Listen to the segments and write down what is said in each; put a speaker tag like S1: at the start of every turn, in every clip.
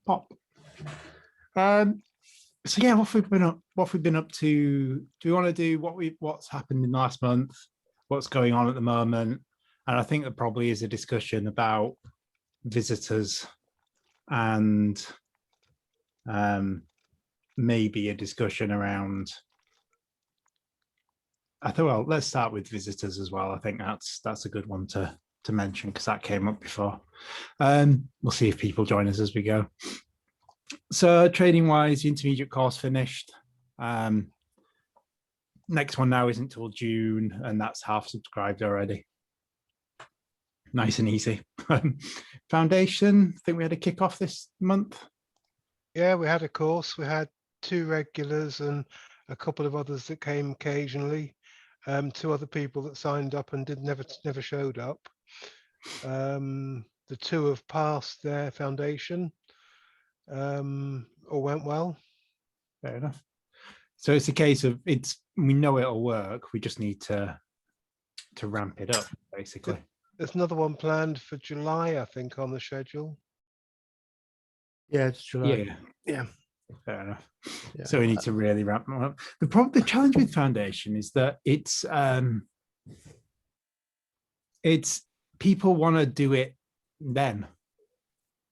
S1: Pop. So yeah, what have we been up to? Do we want to do what's happened in the last month? What's going on at the moment? And I think there probably is a discussion about visitors and maybe a discussion around. I thought, well, let's start with visitors as well. I think that's a good one to mention because that came up before. We'll see if people join us as we go. So training wise, the intermediate course finished. Next one now isn't till June, and that's half subscribed already. Nice and easy. Foundation, I think we had a kickoff this month.
S2: Yeah, we had a course. We had 2 regulars and a couple of others that came occasionally. 2 other people that signed up and never showed up. The 2 have passed their foundation. All went well.
S1: Fair enough. So it's a case of we know it'll work. We just need to ramp it up, basically.
S2: There's another one planned for July, I think, on the schedule.
S3: Yeah, it's July.
S2: Yeah.
S1: Fair enough.
S3: Yeah.
S1: So we need to really ramp them up. The challenge with foundation is that it's people want to do it then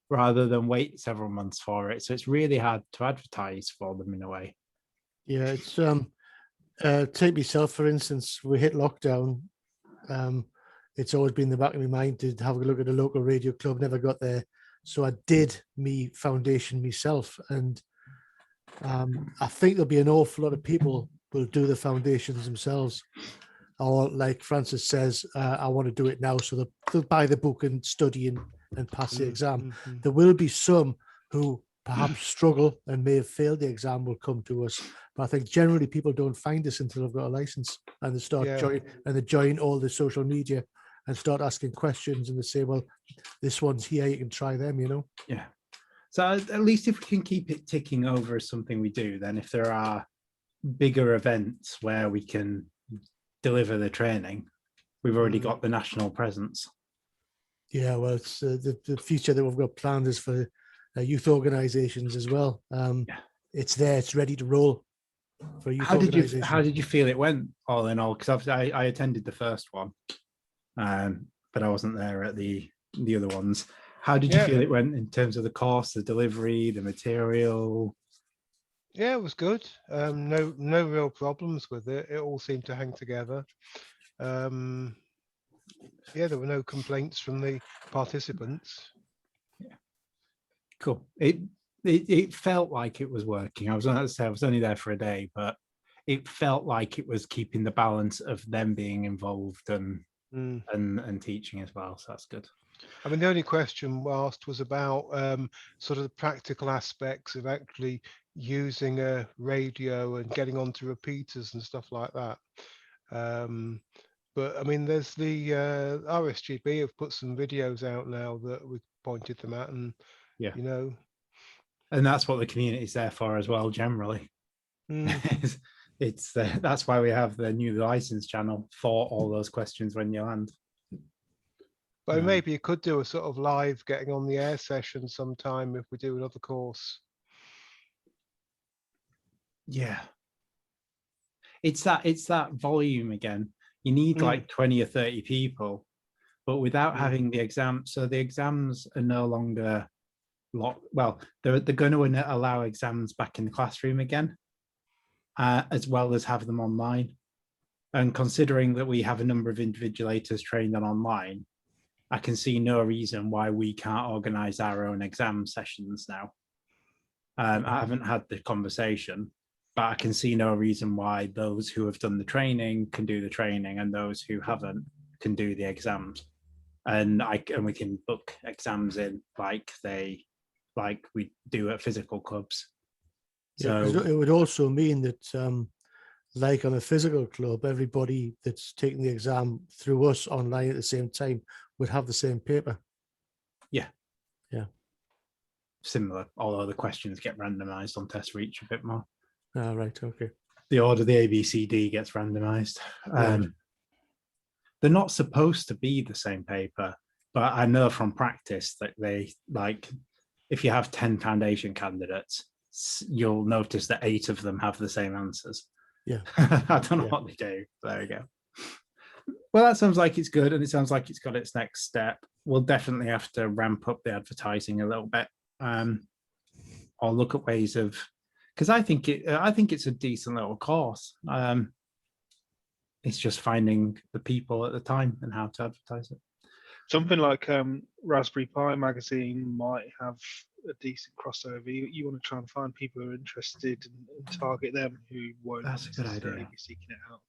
S1: rather than wait several months for it. So it's really hard to advertise for them in a way.
S3: Yeah, it's take myself for instance. We hit lockdown. It's always been in the back of my mind to have a look at a local radio club. Never got there, so I did me foundation myself, and I think there'll be an awful lot of people will do the foundations themselves, or like Francis says, I want to do it now, so they'll buy the book and study and pass the exam. There will be some who perhaps struggle and may have failed the exam will come to us, but I think generally people don't find us until they've got a license and they start join all the social media and start asking questions, and they say, well, this one's here, you can try them, you know.
S1: Yeah. So at least if we can keep it ticking over as something we do, then if there are bigger events where we can deliver the training, we've already got the national presence. Yeah,
S3: well, it's the future that we've got planned is for youth organisations as well. It's there, it's ready to roll for youth organisations.
S1: How did you feel it went all in all? Because I attended the first one, but I wasn't there at the other ones. How did you feel it went in terms of the course, the delivery, the material?
S2: Yeah, it was good. No real problems with it. It all seemed to hang together. There were no complaints from the participants.
S1: Yeah. Cool. It felt like it was working. I was only there for a day, but it felt like it was keeping the balance of them being involved and teaching as well. So that's good.
S2: I mean, the only question asked was about sort of the practical aspects of actually using a radio and getting onto repeaters and stuff like that. But I mean, there's the RSGB have put some videos out now that we pointed them at, and you know,
S1: and that's what the community is there for as well. Generally, it's that's why we have the new license channel for all those questions when you land.
S2: But maybe you could do a sort of live getting on the air session sometime if we do another course.
S1: Yeah. It's that volume again. You need like 20 or 30 people, but without having the exam. So the exams are no longer locked. Well, they're going to allow exams back in the classroom again, as well as have them online. And considering that we have a number of invigilators trained on online, I can see no reason why we can't organise our own exam sessions now. I haven't had the conversation, but I can see no reason why those who have done the training can do the training and those who haven't can do the exams. And we can book exams in like we do at physical clubs.
S3: So it would also mean that like on a physical club, everybody that's taking the exam through us online at the same time would have the same paper.
S1: Yeah.
S3: Similar,
S1: although the questions get randomized on test reach a bit more.
S3: Right, okay.
S1: The order, the ABCD gets randomized. They're not supposed to be the same paper, but I know from practice that they if you have 10 foundation candidates, you'll notice that 8 of them have the same answers.
S3: Yeah.
S1: I don't know
S3: Yeah.
S1: what they do. There we go. Well, that sounds like it's good, and it sounds like it's got its next step. We'll definitely have to ramp up the advertising a little bit, or look at ways of, because I think it's a decent little course. It's just finding the people at the time and how to advertise it.
S4: Something like Raspberry Pi magazine might have a decent crossover. You want to try and find people who are interested and target them who won't
S1: That's a good
S4: necessarily
S1: idea.
S4: be seeking it out.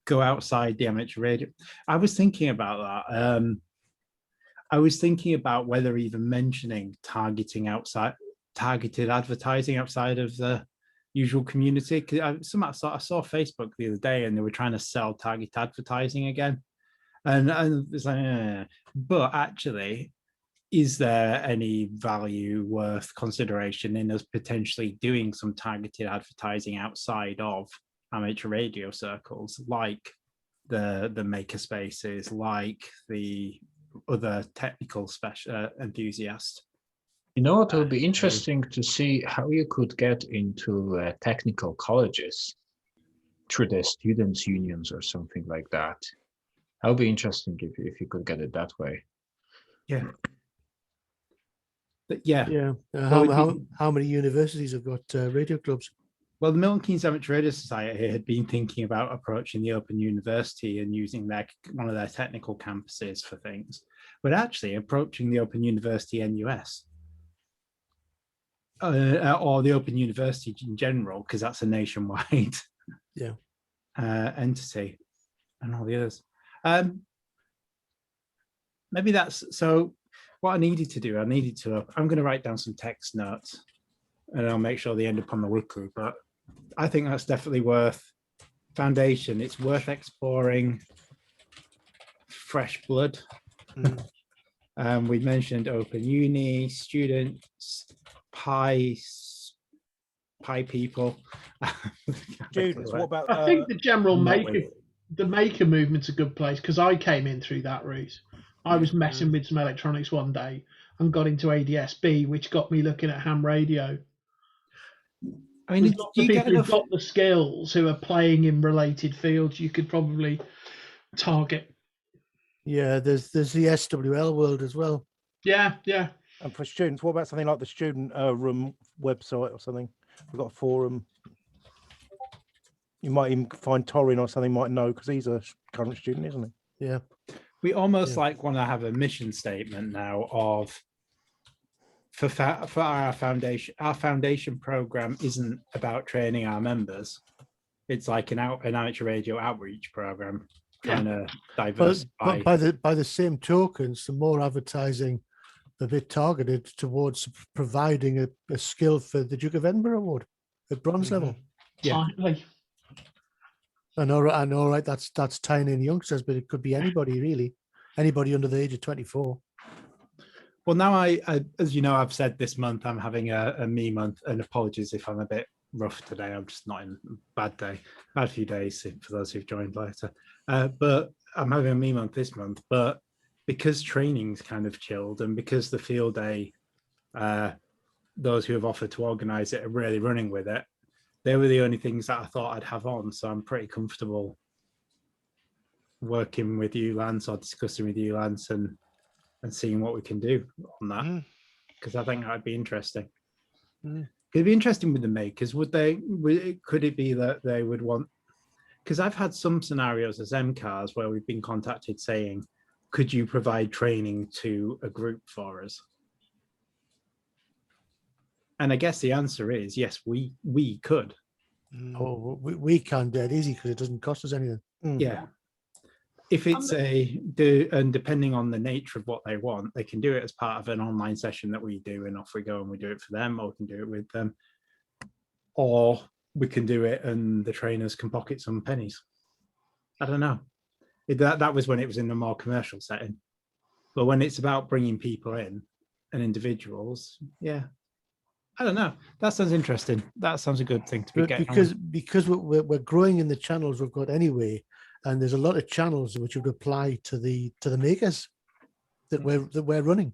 S1: Go outside the amateur radio. I was thinking about that. I was thinking about whether even mentioning targeted advertising outside of the usual community. Because I saw Facebook the other day, and they were trying to sell targeted advertising again, and it's like, but actually, is there any value worth consideration in us potentially doing some targeted advertising outside of amateur radio circles, like the maker spaces, like the other technical enthusiasts?
S5: You know, it would be interesting to see how you could get into technical colleges through the students' unions or something like that. That would be interesting if you could get it that way.
S1: Yeah. But yeah.
S3: Yeah.
S1: Well,
S3: How many universities have got radio clubs?
S1: Well, the Milton Keynes Amateur Radio Society had been thinking about approaching the Open University and using one of their technical campuses for things, but actually approaching the Open University NUS, or the Open University in general, because that's a nationwide entity, and all the others. Maybe that's so. What I needed to do, I'm going to write down some text notes, and I'll make sure they end up on the weekly. But I think that's definitely worth foundation. It's worth exploring fresh blood. We mentioned Open Uni, students, Pi people.
S6: Students, what about?
S7: I think the general maker movement's a good place, because I came in through that route. I was messing with some electronics one day and got into ADSB, which got me looking at ham radio.
S1: I mean,
S7: lots of people who've got the skills who are playing in related fields you could probably target.
S3: Yeah, there's the SWL world as well.
S7: Yeah.
S6: And for students, what about something like the student room website or something? We've got a forum. You might even find Torin or something might know, because he's a current student, isn't he?
S3: Yeah.
S1: We almost like want to have a mission statement now of for our foundation. Our foundation program isn't about training our members. It's like an amateur radio outreach program, trying to diversify.
S3: But by the same token, some more advertising a bit targeted towards providing a skill for the Duke of Edinburgh Award at bronze level.
S1: Yeah.
S3: I know, right? That's tying in youngsters, but it could be anybody really, anybody under the age of 24.
S1: Well, now I as you know, I've said this month I'm having a me month, and apologies if I'm a bit rough today. I'm just not in a bad few days for those who've joined later. But I'm having a me month this month. But because training's kind of chilled, and because the field day, those who have offered to organise it are really running with it, they were the only things that I thought I'd have on. So I'm pretty comfortable working with you, Lance, or discussing with you, Lance, and seeing what we can do on that, because I think that'd be interesting. It'd be interesting with the makers. Could it be that they would want, because I've had some scenarios as MCARs where we've been contacted saying, could you provide training to a group for us? And I guess the answer is yes, we could.
S3: Oh, we can dead easy, because it doesn't cost us anything.
S1: Yeah. If it's and depending on the nature of what they want, they can do it as part of an online session that we do, and off we go and we do it for them, or we can do it with them, or we can do it and the trainers can pocket some pennies. I don't know. That was when it was in a more commercial setting, but when it's about bringing people in and individuals, yeah, I don't know. That sounds interesting. That sounds a good thing to be getting
S3: because we're growing in the channels we've got anyway. And there's a lot of channels which would apply to the makers that we're running.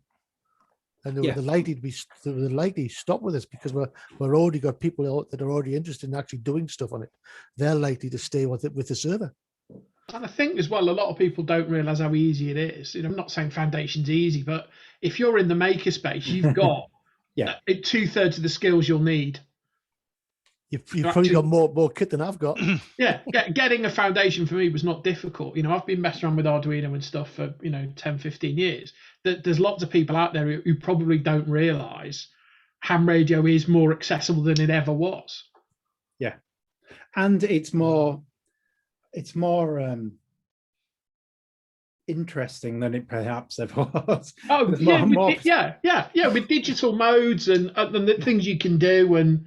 S3: And they
S1: Yeah.
S3: were likely to be they were likely to stop with us because we're already got people out that are already interested in actually doing stuff on it. They're likely to stay with it with the server.
S7: And I think as well, a lot of people don't realise how easy it is. You know, I'm not saying Foundation's easy, but if you're in the makerspace, you've got
S1: Yeah.
S7: 2/3 of the skills you'll need.
S3: You've probably got more kit than I've got.
S7: Yeah, getting a Foundation for me was not difficult. You know, I've been messing around with Arduino and stuff for 10, 15 years. There's lots of people out there who probably don't realise ham radio is more accessible than it ever was.
S1: Yeah, and it's more interesting than it perhaps ever was.
S7: Oh
S1: There's
S7: yeah,
S1: more-
S7: with digital modes and the things you can do, and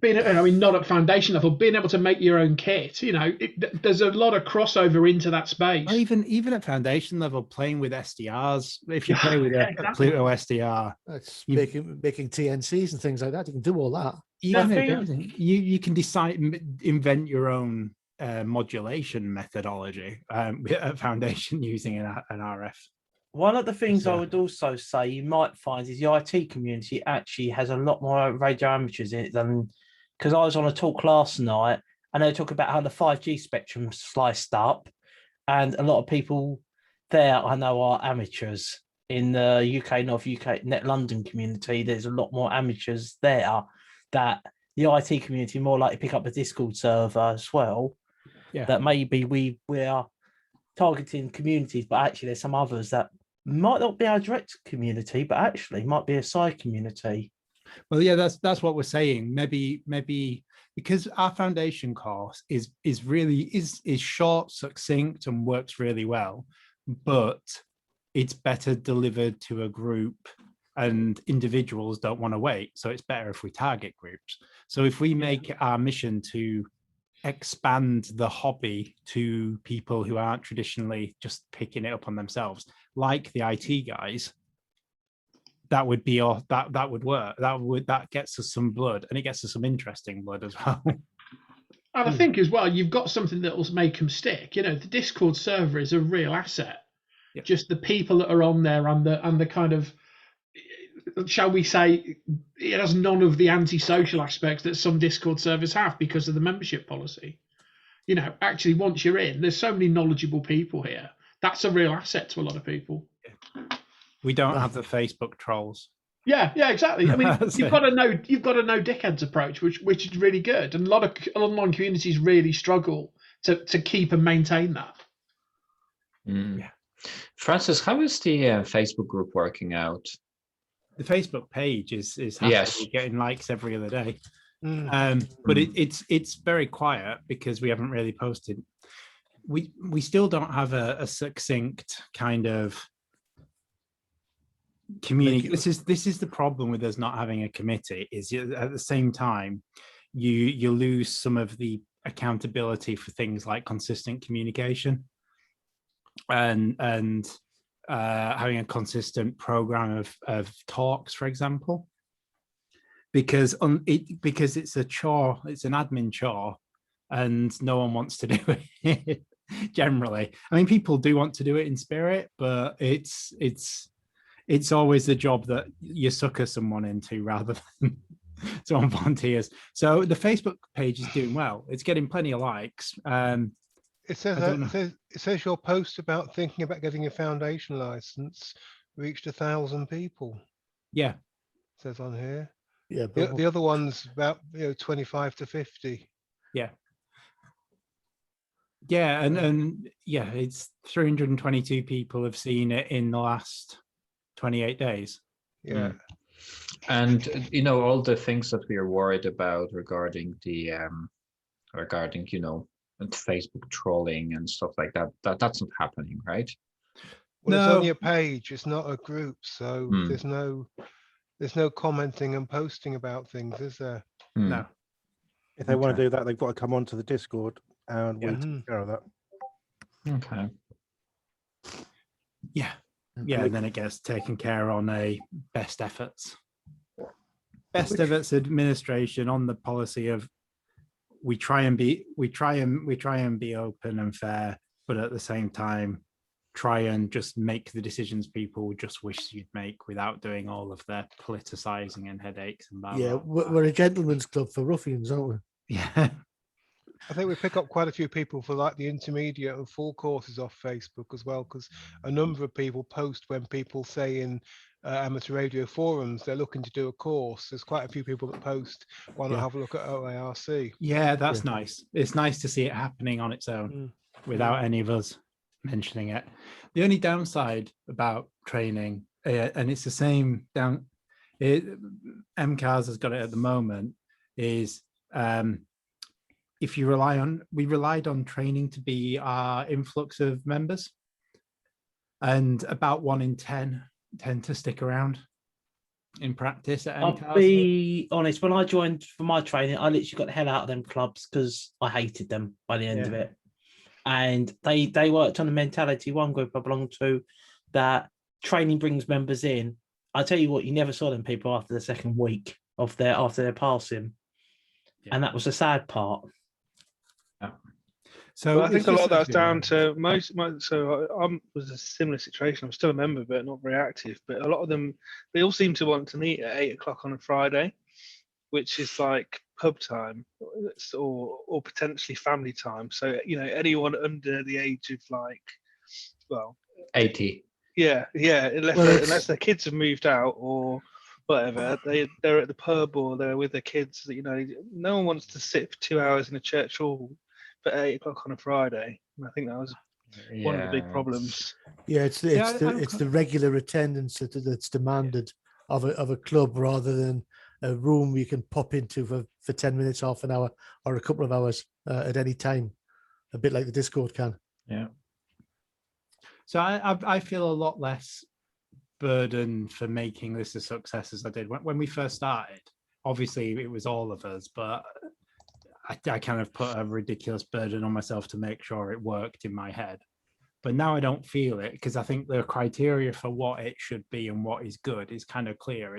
S7: being, not at Foundation level, being able to make your own kit. There's a lot of crossover into that space.
S1: Or even at Foundation level, playing with SDRs. If you play with
S7: Yeah,
S1: a
S7: exactly.
S1: Pluto SDR,
S3: That's
S1: You-
S3: making TNCs and things like that. You can do all that.
S1: you
S6: I
S1: can,
S6: think-
S1: everything. You can invent your own modulation methodology at Foundation using an RF.
S8: One of the things I
S1: So-
S8: would also say you might find is the IT community actually has a lot more radio amateurs in it than, because I was on a talk last night and they were talking about how the 5G spectrum sliced up, and a lot of people there I know are amateurs. In the UK, North UK, Net London community, there's a lot more amateurs there that the IT community more likely pick up a Discord server as well.
S1: Yeah.
S8: That maybe we are targeting communities, but actually there's some others that might not be our direct community, but actually might be a side community.
S1: Well, yeah, that's what we're saying. Maybe because our Foundation course is short, succinct, and works really well, but it's better delivered to a group, and individuals don't want to wait. So it's better if we target groups. So if we make it our mission to expand the hobby to people who aren't traditionally just picking it up on themselves, like the IT guys, that would be that would work. That gets us some blood, and it gets us some interesting blood as well.
S7: And I think as well, you've got something that will make them stick. The Discord server is a real asset.
S1: Yeah.
S7: Just the people that are on there and the kind of, shall we say, it has none of the antisocial aspects that some Discord servers have because of the membership policy. Actually, once you're in, there's so many knowledgeable people here. That's a real asset to a lot of people.
S1: We don't have the Facebook trolls.
S7: Yeah, exactly. I mean,
S1: That's
S7: you've
S1: it.
S7: got to know dickheads approach, which is really good, and a lot of online communities really struggle to keep and maintain that.
S5: Yeah. Francis, how is the Facebook group working out?
S1: The Facebook page is
S5: Yes.
S1: getting likes every other day.
S3: Mm.
S1: But it's very quiet because we haven't really posted. We still don't have a succinct kind of community. This is the problem with us not having a committee, is at the same time you lose some of the accountability for things like consistent communication and having a consistent program of talks, for example, because it's a chore, it's an admin chore, and no one wants to do it. Generally, I mean, people do want to do it in spirit, but it's always the job that you sucker someone into rather than someone volunteers. So the Facebook page is doing well. It's getting plenty of likes.
S2: It says your post about thinking about getting a Foundation license reached 1,000 people.
S1: Yeah.
S2: It says on here.
S3: Yeah,
S2: The other one's about 25 to 50.
S1: Yeah, and yeah, it's 322 people have seen it in the last 28 days.
S2: Yeah.
S5: And all the things that we are worried about regarding the Facebook trolling and stuff like that, that's not happening, right?
S2: Well, it's
S1: No.
S2: only a page. It's not a group, so
S5: Hmm.
S2: there's no commenting and posting about things, is there?
S1: No.
S6: If they want
S1: Okay.
S6: to do that, they've got to come onto the Discord, and we'll
S1: Yeah.
S6: take care of that.
S5: Okay.
S1: Yeah, and then it gets taken care on a best efforts. Best efforts administration on the policy of we try and be open and fair, but at the same time try and just make the decisions people just wish you'd make without doing all of the politicizing and headaches and blah,
S3: Yeah,
S1: blah, blah.
S3: we're a gentleman's club for ruffians, aren't we?
S1: Yeah.
S2: I think we pick up quite a few people for like the intermediate and full courses off Facebook as well, because a number of people post when people say in amateur radio forums they're looking to do a course. There's quite a few people that post, why not
S3: Yeah.
S2: have a look at OARC?
S1: Yeah, that's nice. It's nice to see it happening on its own without any of us mentioning it. The only downside about training, and it's the same down, MCAS has got it at the moment, is if you we relied on training to be our influx of members, and about 1 in 10 tend to stick around in practice at MCAS.
S8: I'll be honest, when I joined for my training, I literally got the hell out of them clubs because I hated them by the end of it. And they worked on the mentality, one group I belonged to, that training brings members in. I tell you what, you never saw them people after the second week of after their passing. Yeah. And that was the sad part.
S1: Yeah. So
S4: I think a lot of that's down to so I was a similar situation. I'm still a member, but not very active. But a lot of them, they all seem to want to meet at 8 o'clock on a Friday, which is like pub time or potentially family time. So, you know, anyone under the age of
S5: 80.
S4: Yeah, unless their kids have moved out or whatever, they're at the pub or they're with their kids. You know, no one wants to sit for 2 hours in a church hall for 8 o'clock on a Friday. And I think that was one of the big problems.
S3: Yeah, it's the regular attendance that's demanded of a club rather than a room you can pop into for 10 minutes, half an hour, or a couple of hours at any time, a bit like the Discord can.
S1: Yeah. So I feel a lot less burden for making this a success as I did when we first started. Obviously, it was all of us, but I kind of put a ridiculous burden on myself to make sure it worked in my head. But now I don't feel it because I think the criteria for what it should be and what is good is kind of clear.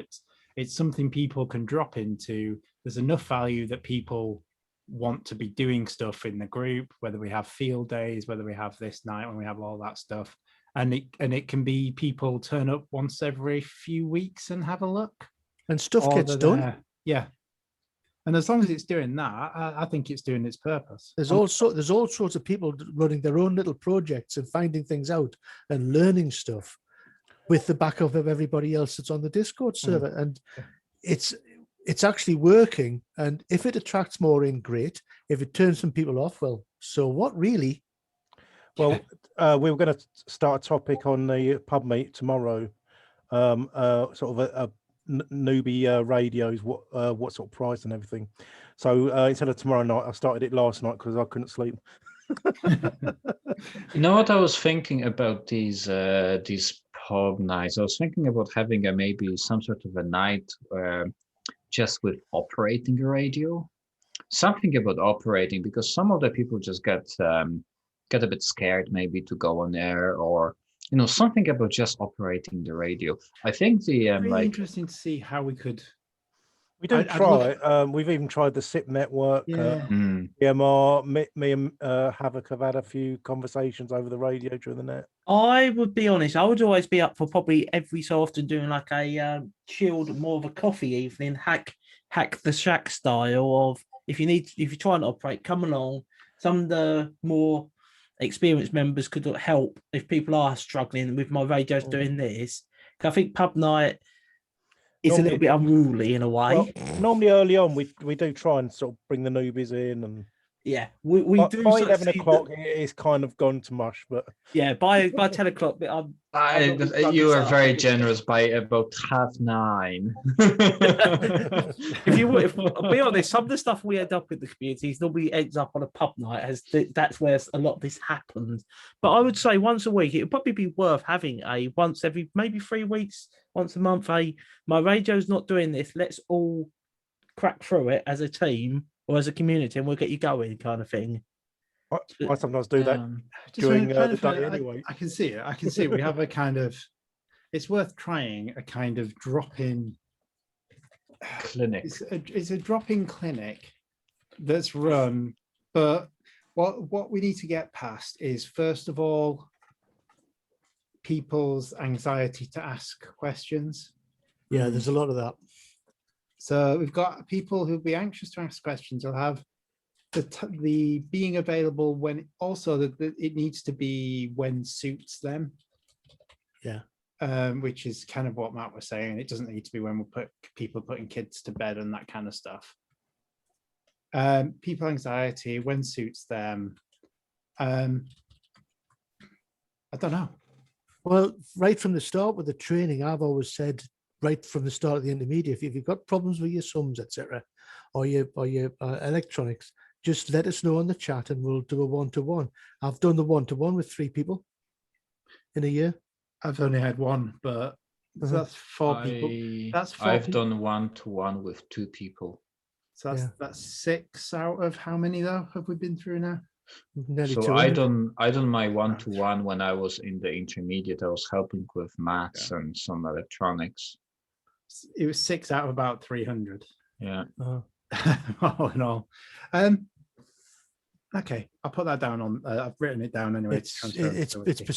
S1: It's something people can drop into. There's enough value that people want to be doing stuff in the group, whether we have field days, whether we have this night, when we have all that stuff. And it can be people turn up once every few weeks and have a look.
S3: And stuff gets done.
S1: Yeah. And as long as it's doing that, I think it's doing its purpose.
S3: There's all sorts of people running their own little projects and finding things out and learning stuff with the backup of everybody else that's on the Discord server. And it's actually working. And if it attracts more in, great. If it turns some people off, well, so what really?
S6: Well, we were going to start a topic on the pub meet tomorrow, sort of a newbie radios, what sort of price and everything. So instead of tomorrow night, I started it last night because I couldn't sleep.
S5: You know what I was thinking about these pub nights? I was thinking about having maybe some sort of a night just with operating a radio. Something about operating, because some of the people just get a bit scared maybe to go on air, or you know, something about just operating the radio. I think the
S1: really interesting to see how we could.
S6: We do try. We've even tried the SIP network. EMR. Me and Havoc have had a few conversations over the radio during the net.
S8: I would be honest. I would always be up for probably every so often doing like a chilled, more of a coffee evening, hack the shack style of if you're trying to operate, come along. Some of the more experienced members could help if people are struggling with my radios doing this. I think pub night is a little bit unruly in a way.
S6: Well, normally early on we do try and sort of bring the newbies in, and
S8: yeah, we do.
S6: By 11 o'clock, it's kind of gone to mush, but
S8: yeah, by 10 o'clock,
S5: you are very generous. By about 9:30.
S8: If I'll be honest, some of the stuff we end up in the communities normally ends up on a pub night, as that's where a lot of this happens. But I would say once a week, it would probably be worth having a once every maybe 3 weeks, once a month. My radio's not doing this. Let's all crack through it as a team or as a community, and we'll get you going, kind of thing.
S6: I sometimes do that during the day anyway.
S1: I can see it. I can see it. We have a kind of. It's worth trying a kind of drop-in
S5: clinic.
S1: It's a drop-in clinic that's run, but what we need to get past is, first of all, people's anxiety to ask questions.
S3: Yeah, there's a lot of that.
S1: So we've got people who'll be anxious to ask questions. They'll have the being available when also that it needs to be when suits them.
S3: Yeah.
S1: Which is kind of what Matt was saying. It doesn't need to be when we put people putting kids to bed and that kind of stuff. People anxiety when suits them. I don't know.
S3: Well, right from the start with the training, I've always said right from the start of the intermediate, if you've got problems with your sums, etc., or your electronics, just let us know on the chat and we'll do a one-to-one. I've done the one-to-one with 3 people in a year.
S1: I've only had one, but that's 4 people. That's 4
S5: I've
S1: people.
S5: done one-to-one with 2 people.
S1: So that's 6 out of how many though have we been through now?
S3: Nearly
S5: So
S3: 200.
S5: I done my one-to-one when I was in the intermediate. I was helping with maths and some electronics.
S1: It was 6 out of about 300.
S5: Yeah.
S1: All in all. Okay, I'll put that down on. I've written it down anyway.
S3: It's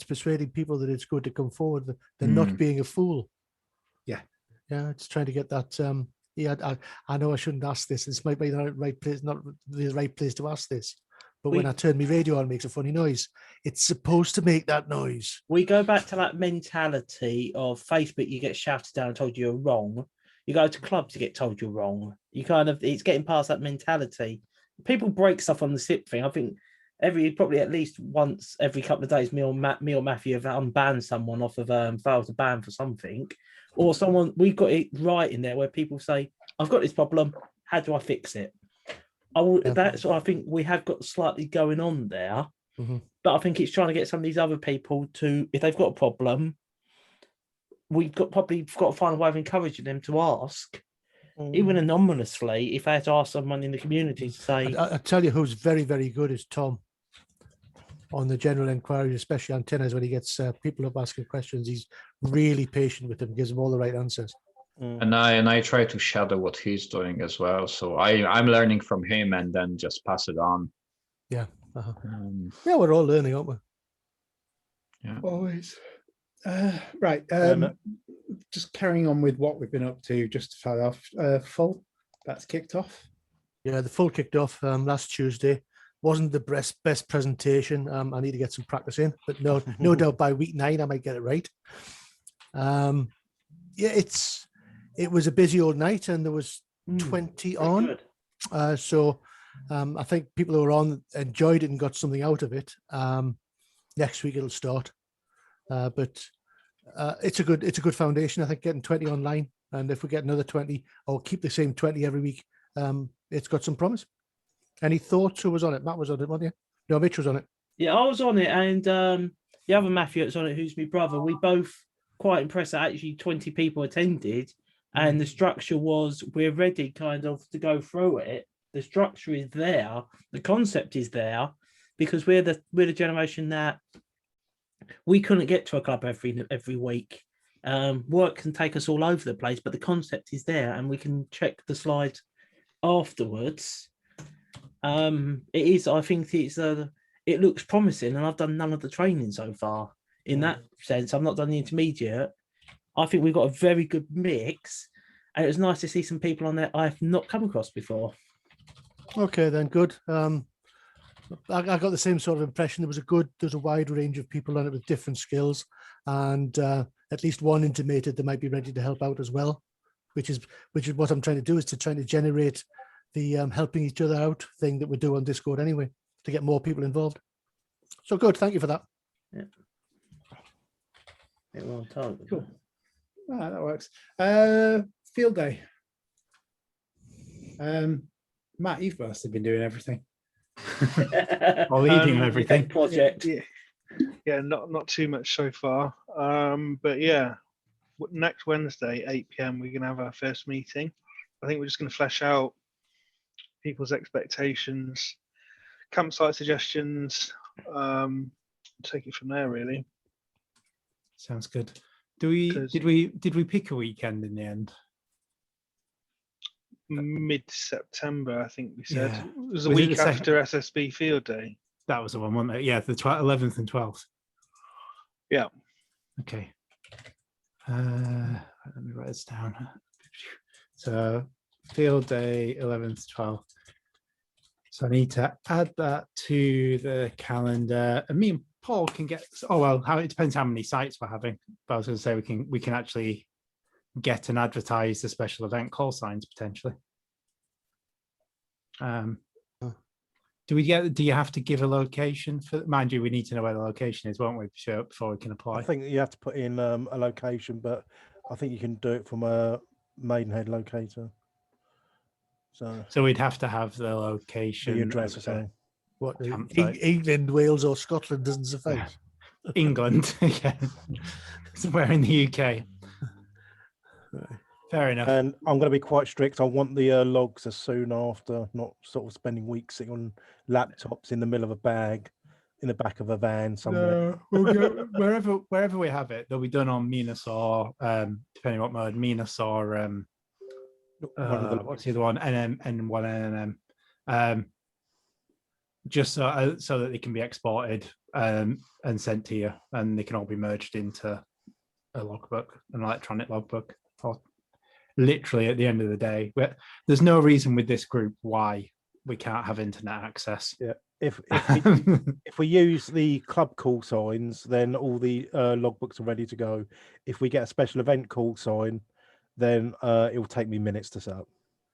S3: persuading people that it's good to come forward. They're not being a fool.
S1: Yeah,
S3: yeah. It's trying to get that. I know I shouldn't ask this. This might be the right place, not the right place to ask this. But when I turn my radio on, it makes a funny noise. It's supposed to make that noise.
S8: We go back to that mentality of Facebook. You get shouted down and told you're wrong. You go to clubs, you get told you're wrong. It's getting past that mentality. People break stuff on the SIP thing. I think probably at least once every couple of days, me or Matthew have unbanned someone off of failed to ban for something, or someone we got it right in there where people say, "I've got this problem. How do I fix it?" That's what I think we have got slightly going on there.
S3: Mm-hmm.
S8: But I think it's trying to get some of these other people to, if they've got a problem, we've probably got to find a way of encouraging them to ask. Even anonymously, if I had to ask someone in the community to say...
S3: I tell you who's very, very good is Tom on the general inquiry, especially antennas, when he gets people up asking questions. He's really patient with them, gives them all the right answers.
S5: And I try to shadow what he's doing as well. So I'm learning from him and then just pass it on.
S3: Yeah. Yeah, we're all learning, aren't we?
S5: Yeah.
S1: Always. Right. Just carrying on with what we've been up to, just to fire off. Full, that's kicked off.
S3: Yeah, the full kicked off last Tuesday. Wasn't the best presentation. I need to get some practice in, but no doubt by week 9 I might get it right. Yeah, it was a busy old night, and there was 20 on. So I think people who were on enjoyed it and got something out of it. Next week it'll start, but it's a good foundation. I think getting 20 online, and if we get another 20 or keep the same 20 every week, it's got some promise. Any thoughts? Who was on it? Matt was on it, wasn't you? No, Mitch was on it.
S8: Yeah, I was on it, and the other Matthew that's on it, who's my brother, we both quite impressed that actually 20 people attended, and the structure was, we're ready kind of to go through it. The structure is there, the concept is there, because we're the generation that we couldn't get to a club every week. Work can take us all over the place, but the concept is there, and we can check the slides afterwards. It is. I think it looks promising, and I've done none of the training so far. In that sense, I've not done the intermediate. I think we've got a very good mix, and it was nice to see some people on there I've not come across before.
S3: Okay, then good. I got the same sort of impression. There's a wide range of people on it with different skills, and at least one intimated they might be ready to help out as well, which is what I'm trying to do, is to try to generate the helping each other out thing that we do on Discord anyway, to get more people involved. So good, thank you for that.
S8: Yeah.
S1: Cool. That works. Field day. Matt, you've mostly been doing everything. Or leading everything.
S8: Project.
S4: Yeah, not too much so far. But yeah, next Wednesday, 8 p.m, we're gonna have our first meeting. I think we're just gonna flesh out people's expectations, campsite suggestions, take it from there really.
S1: Sounds good. Did we pick a weekend in the end?
S4: Mid-September, I think we said.
S1: Yeah.
S4: It was a
S1: Was it
S4: week
S1: the
S4: after SSB Field Day.
S1: That was the one, wasn't it? Yeah, the 11th and 12th.
S4: Yeah.
S1: Okay. Let me write this down. So field day 11th, 12th. So I need to add that to the calendar. And me and Paul can get. Oh well, it depends how many sites we're having. But I was going to say we can actually get and advertise the special event call signs potentially. Do you have to give a location for? Mind you, we need to know where the location is, won't we? Sure, before we can apply.
S6: I think you have to put in a location, but I think you can do it from a Maidenhead locator. So
S1: we'd have to have the location,
S6: the address or something.
S3: What
S1: campsite.
S3: England, Wales, or Scotland doesn't suffice.
S1: England, yeah, somewhere in the UK. Fair enough.
S6: And I'm going to be quite strict. I want the logs as soon after, not sort of spending weeks sitting on laptops in the middle of a bag in the back of a van somewhere.
S1: No, we'll go wherever we have it. They'll be done on Minas or depending what mode, Minas or
S6: One of the
S1: what's the other one? NM and one NM. Just so that they can be exported and sent to you, and they can all be merged into a logbook, an electronic logbook. Or literally at the end of the day, there's no reason with this group why we can't have internet access.
S6: Yeah. If we use the club call signs, then all the logbooks are ready to go. If we get a special event call sign, then it will take me minutes to set up.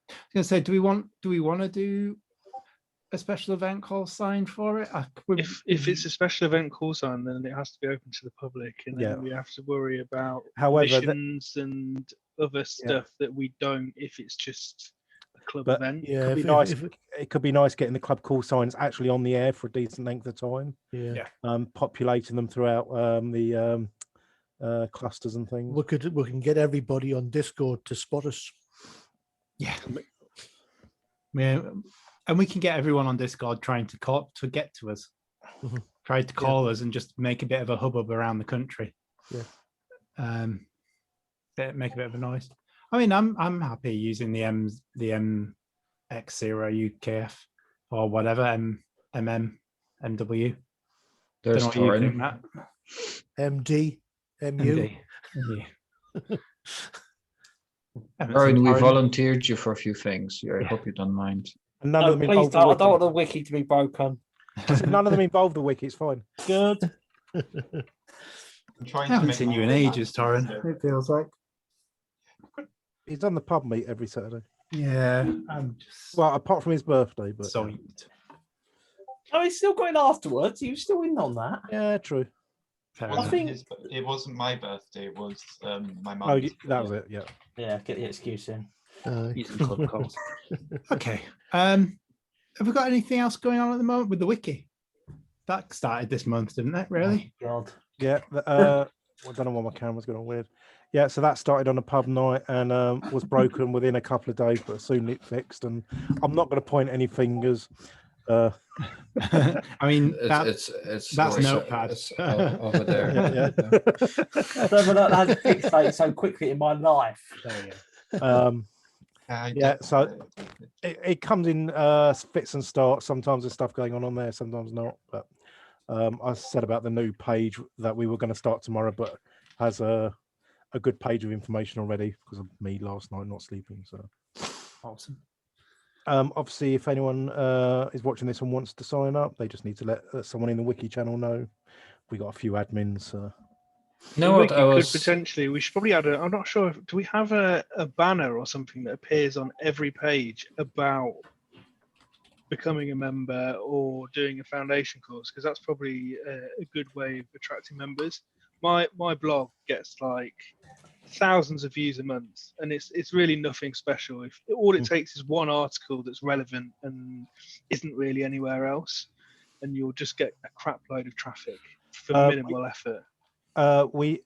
S1: I was gonna say, do we want to do a special event call sign for it?
S4: If it's a special event call sign, then it has to be open to the public, and then we have to worry about missions and other stuff that we don't if it's just a club event.
S6: Yeah, it could be nice getting the club call signs actually on the air for a decent length of time.
S3: Yeah.
S6: Populating them throughout the clusters and things.
S3: We can get everybody on Discord to spot us.
S1: Yeah. And we can get everyone on Discord trying to get to us, try to call us and just make a bit of a hubbub around the country.
S3: Yeah.
S1: Make a bit of a noise. I mean, I'm happy using the MX0 UKF or whatever MW.
S5: There's Torin.
S3: MD, MU.
S5: Torin, we volunteered you for a few things. I hope you don't mind.
S8: Please don't. I don't want the wiki to be broken.
S6: None of them involve the wiki. It's fine.
S8: Good.
S1: I haven't seen you in ages, Torin. It feels like.
S6: He's done the pub meet every Saturday.
S1: Yeah,
S6: well, apart from his birthday, but
S1: sweet.
S8: Oh, he's still going afterwards. He was still in on that.
S6: Yeah, true.
S8: I think
S9: it wasn't my birthday. It was my mum.
S6: Oh, that was it. Yeah.
S8: Yeah, get the excuse in.
S1: Using club calls. Okay. Have we got anything else going on at the moment with the wiki? That started this month, didn't it? Really?
S8: Oh, God.
S6: Yeah. I don't know why my camera's going on weird. Yeah, so that started on a pub night and was broken within a couple of days, but soon it fixed. And I'm not going to point any fingers.
S1: I mean, that's Notepad.
S5: It's over there.
S6: Yeah.
S8: I don't know that has fixated so quickly in my life.
S6: So it comes in fits and starts. Sometimes there's stuff going on there, sometimes not. But I said about the new page that we were going to start tomorrow, but has a good page of information already because of me last night not sleeping. So
S1: awesome.
S6: Obviously, if anyone is watching this and wants to sign up, they just need to let someone in the wiki channel know. We got a few admins.
S4: Could potentially. We should probably add I'm not sure. Do we have a banner or something that appears on every page about becoming a member or doing a foundation course? Because that's probably a good way of attracting members. My blog gets like thousands of views a month, and it's really nothing special. If all it takes is one article that's relevant and isn't really anywhere else, and you'll just get a crap load of traffic for minimal effort.
S6: We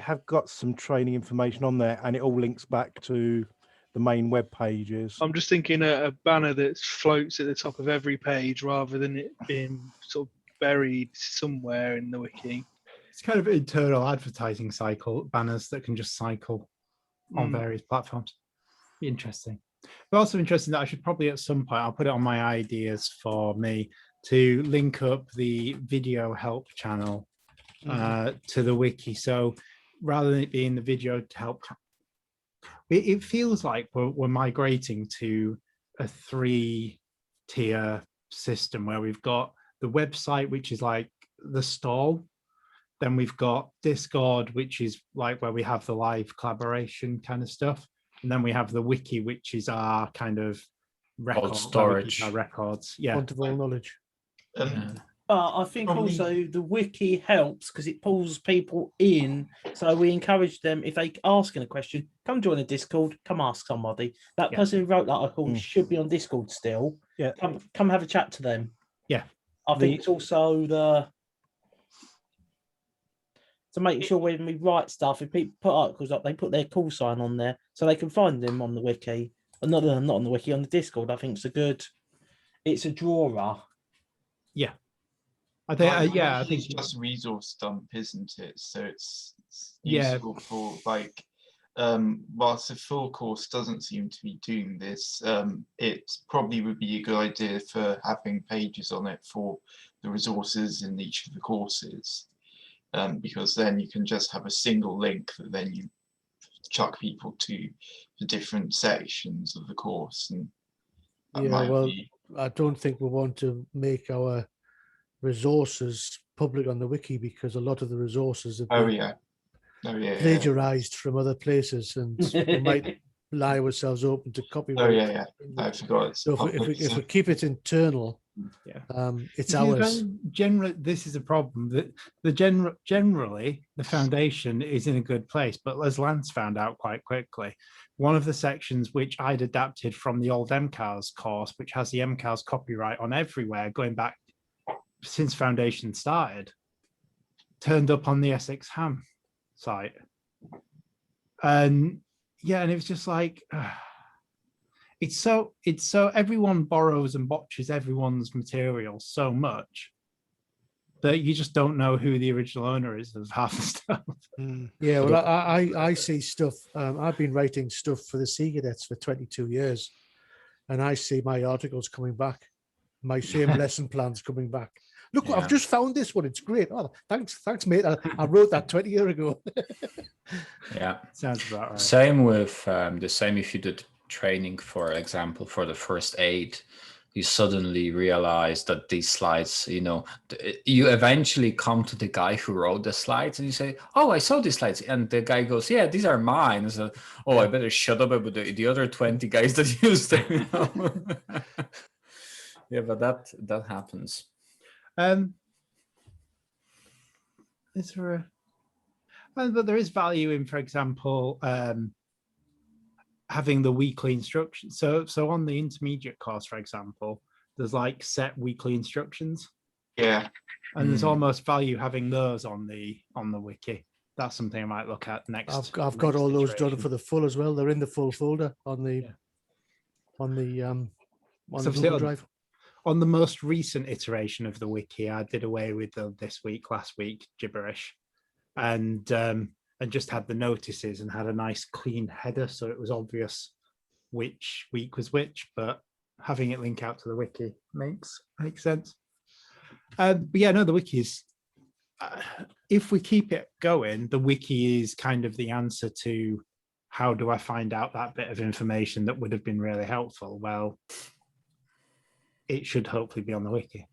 S6: have got some training information on there, and it all links back to the main web pages.
S4: I'm just thinking a banner that floats at the top of every page rather than it being sort of buried somewhere in the wiki.
S1: It's kind of internal advertising cycle banners that can just cycle on various platforms. Interesting. But also interesting that I should probably at some point, I'll put it on my ideas for me to link up the video help channel to the wiki. So rather than it being the video to help, it feels like we're migrating to a 3-tier system where we've got the website, which is like the stall. Then we've got Discord, which is like where we have the live collaboration kind of stuff. And then we have the wiki, which is our kind of record
S5: storage.
S1: our records. Yeah.
S3: Font of all knowledge.
S8: But I think
S9: Probably-
S8: also the wiki helps because it pulls people in. So we encourage them, if they asking a question, come join the Discord, come ask somebody. That
S1: Yeah.
S8: person who wrote that article should be on Discord still.
S6: Yeah.
S8: Come have a chat to them.
S1: Yeah.
S8: I think it's also to make sure when we write stuff, if people put articles up, they put their call sign on there so they can find them on the wiki. Not on the wiki, on the Discord. I think it's a drawer.
S1: Yeah. I think,
S9: Like,
S1: I
S9: Wiki
S1: think
S9: it's just a resource dump, isn't it? So it's
S1: Yeah.
S9: useful for like, whilst the full course doesn't seem to be doing this, it probably would be a good idea for having pages on it for the resources in each of the courses, because then you can just have a single link that then you chuck people to the different sections of the course, and that
S3: Yeah,
S9: might
S3: well,
S9: be.
S3: I don't think we want to make our resources public on the wiki because a lot of the resources have
S9: Oh
S3: been
S9: yeah. Oh yeah.
S3: plagiarized from other places, and we might lie ourselves open to copyright.
S9: Oh yeah, yeah. I forgot. It's
S3: So if
S9: public,
S3: we
S9: so-
S3: keep it internal,
S1: Yeah.
S3: it's
S1: Yeah,
S3: ours.
S1: Generally, this is a problem that generally the foundation is in a good place, but as Lance found out quite quickly, one of the sections which I'd adapted from the old MCAS course, which has the MCAS copyright on everywhere going back since foundation started, turned up on the Essex Ham site, and it was just like. It's so everyone borrows and botches everyone's material so much that you just don't know who the original owner is of half the stuff.
S3: Yeah, well, I see stuff. I've been writing stuff for the Sea Cadets for 22 years, and I see my articles coming back, my same lesson plans coming back. Look, I've just found this one. It's great. Oh, thanks, mate. I wrote that 20 years ago.
S5: Yeah,
S1: sounds about right.
S5: Same with the same if you did training, for example, for the first aid, you suddenly realize that these slides, you eventually come to the guy who wrote the slides and you say, oh, I saw these slides, and the guy goes, yeah, these are mine. So, oh, I better shut up about the other 20 guys that used them. Yeah, but that happens.
S1: Is there but there is value in, for example, having the weekly instructions. So on the intermediate course, for example, there's like set weekly instructions.
S9: Yeah.
S1: And there's almost value having those on the wiki. That's something I might look at next.
S3: I've got all those done
S1: iteration.
S3: for the full as well. They're in the full folder on the
S1: So
S3: Google Drive.
S1: On the most recent iteration of the wiki, I did away with the this week, last week gibberish, and just had the notices and had a nice clean header, so it was obvious which week was which. But having it link out to the wiki makes sense. But yeah, no, the wiki is. If we keep it going, the wiki is kind of the answer to how do I find out that bit of information that would have been really helpful. Well, it should hopefully be on the wiki.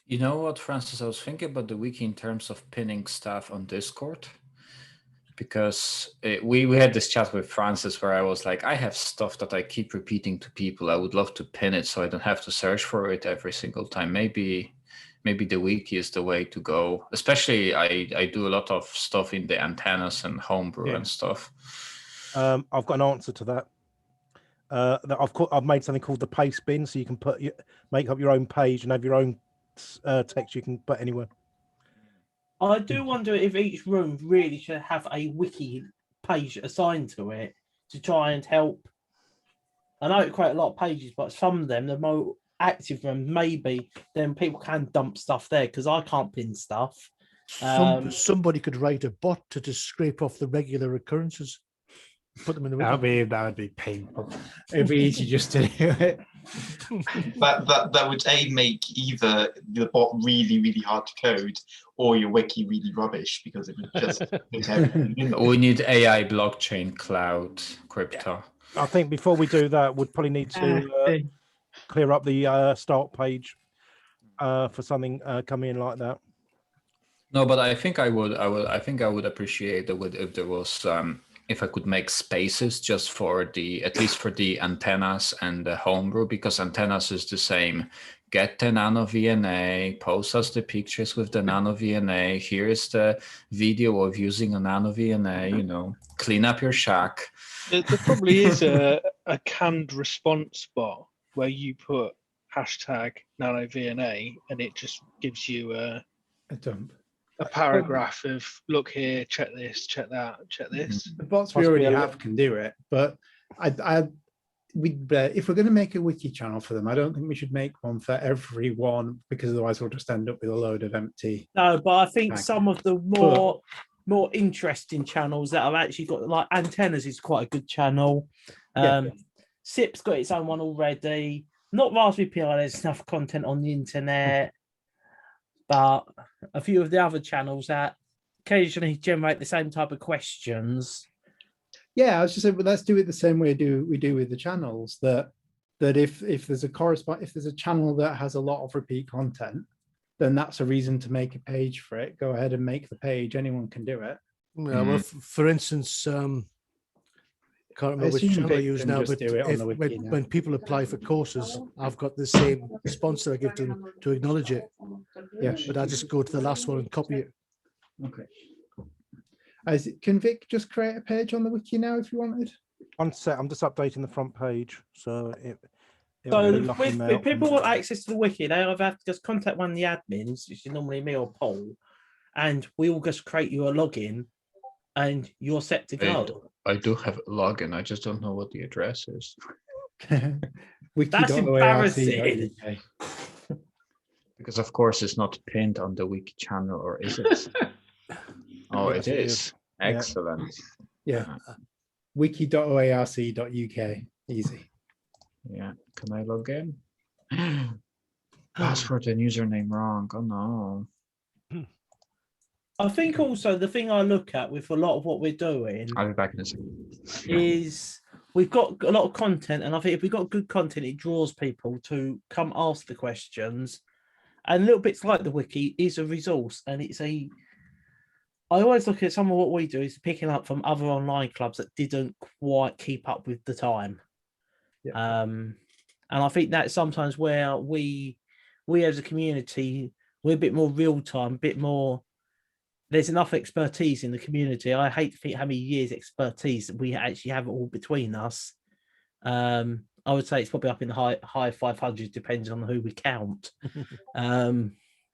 S5: You know what, Francis, I was thinking about the wiki in terms of pinning stuff on Discord, because we had this chat with Francis where I was like, I have stuff that I keep repeating to people. I would love to pin it so I don't have to search for it every single time. Maybe the wiki is the way to go. Especially I do a lot of stuff in the antennas and homebrew and stuff.
S6: I've got an answer to that. I've made something called the paste bin, so you can make up your own page and have your own text you can put anywhere.
S8: I do wonder if each room really should have a wiki page assigned to it to try and help. I know it create a lot of pages, but some of them, the more active ones, maybe then people can dump stuff there because I can't pin stuff.
S3: Somebody could write a bot to just scrape off the regular occurrences. Put them in the wiki.
S1: That would be painful. It'd be easy just to do it.
S9: that would make either the bot really, really hard to code or your wiki really rubbish because it would just put everything in there.
S5: We need AI blockchain cloud crypto.
S6: I think before we do that, we'd probably need to clear up the start page for something coming in like that.
S5: No, but I think I would appreciate it if there was if I could make spaces just for at least for the antennas and the homebrew, because antennas is the same. Get the nano VNA, post us the pictures with the nano VNA. Here is the video of using a nano VNA, clean up your shack.
S4: There probably is a canned response bot where you put hashtag nano VNA and it just gives you
S1: A dump.
S4: a paragraph of look here, check this, check that, check this.
S1: The bots we already have can do it, but if we're going to make a wiki channel for them, I don't think we should make one for everyone, because otherwise we'll just end up with a load of empty.
S8: No, but I think some of the more interesting channels that have actually got, like Antennas is quite a good channel. SIP's got its own one already. Not Raspberry Pi, there's enough content on the internet, but a few of the other channels that occasionally generate the same type of questions.
S1: Yeah, I was just saying, but let's do it the same way we do with the channels. That if there's a channel that has a lot of repeat content, then that's a reason to make a page for it. Go ahead and make the page. Anyone can do it.
S3: Yeah, well, for instance, can't remember which channel I use now, but when people apply for courses, I've got the same response that I give them to acknowledge it.
S1: Yeah,
S3: but I just go to the last one and copy it.
S1: Okay. Can Vic just create a page on the wiki now if you wanted?
S6: One sec, I'm just updating the front page, so
S8: if people want access to the wiki, they either have to just contact one of the admins, which is normally me or Paul, and we will just create you a login, and you're set to go.
S5: I do have a login. I just don't know what the address is.
S8: That's embarrassing.
S5: Because of course it's not pinned on the wiki channel, or is it? Oh, it is. Excellent.
S1: Yeah. Wiki.oarc.uk. Easy.
S5: Yeah. Can I log in? Password and username wrong. Oh no.
S8: I think also the thing I look at with a lot of what we're doing,
S5: I'll be back in a second,
S8: is we've got a lot of content, and I think if we've got good content, it draws people to come ask the questions. And little bits like the wiki is a resource, and I always look at some of what we do is picking up from other online clubs that didn't quite keep up with the time. Yeah. And I think that's sometimes where we as a community, we're a bit more real time, a bit more. There's enough expertise in the community. I hate to think how many years expertise we actually have all between us. I would say it's probably up in the high 500s, depends on who we count.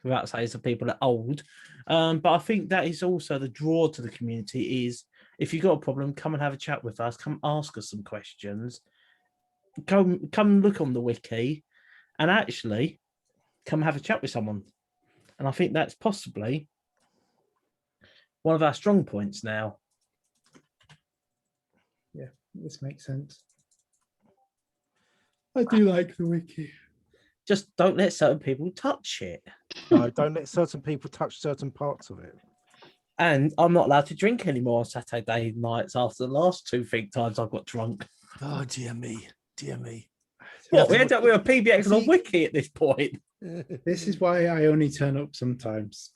S8: Without saying some people are old. But I think that is also the draw to the community is if you've got a problem, come and have a chat with us, come ask us some questions, come look on the wiki and actually come have a chat with someone. And I think that's possibly one of our strong points now.
S1: Yeah, this makes sense. I do like the wiki.
S8: Just don't let certain people touch it.
S6: No, don't let certain people touch certain parts of it.
S8: And I'm not allowed to drink anymore on Saturday nights after the last 2 times I got drunk.
S3: Oh, dear me. Dear me.
S8: What, we end up with a PBX and a wiki at this point.
S1: This is why I only turn up sometimes.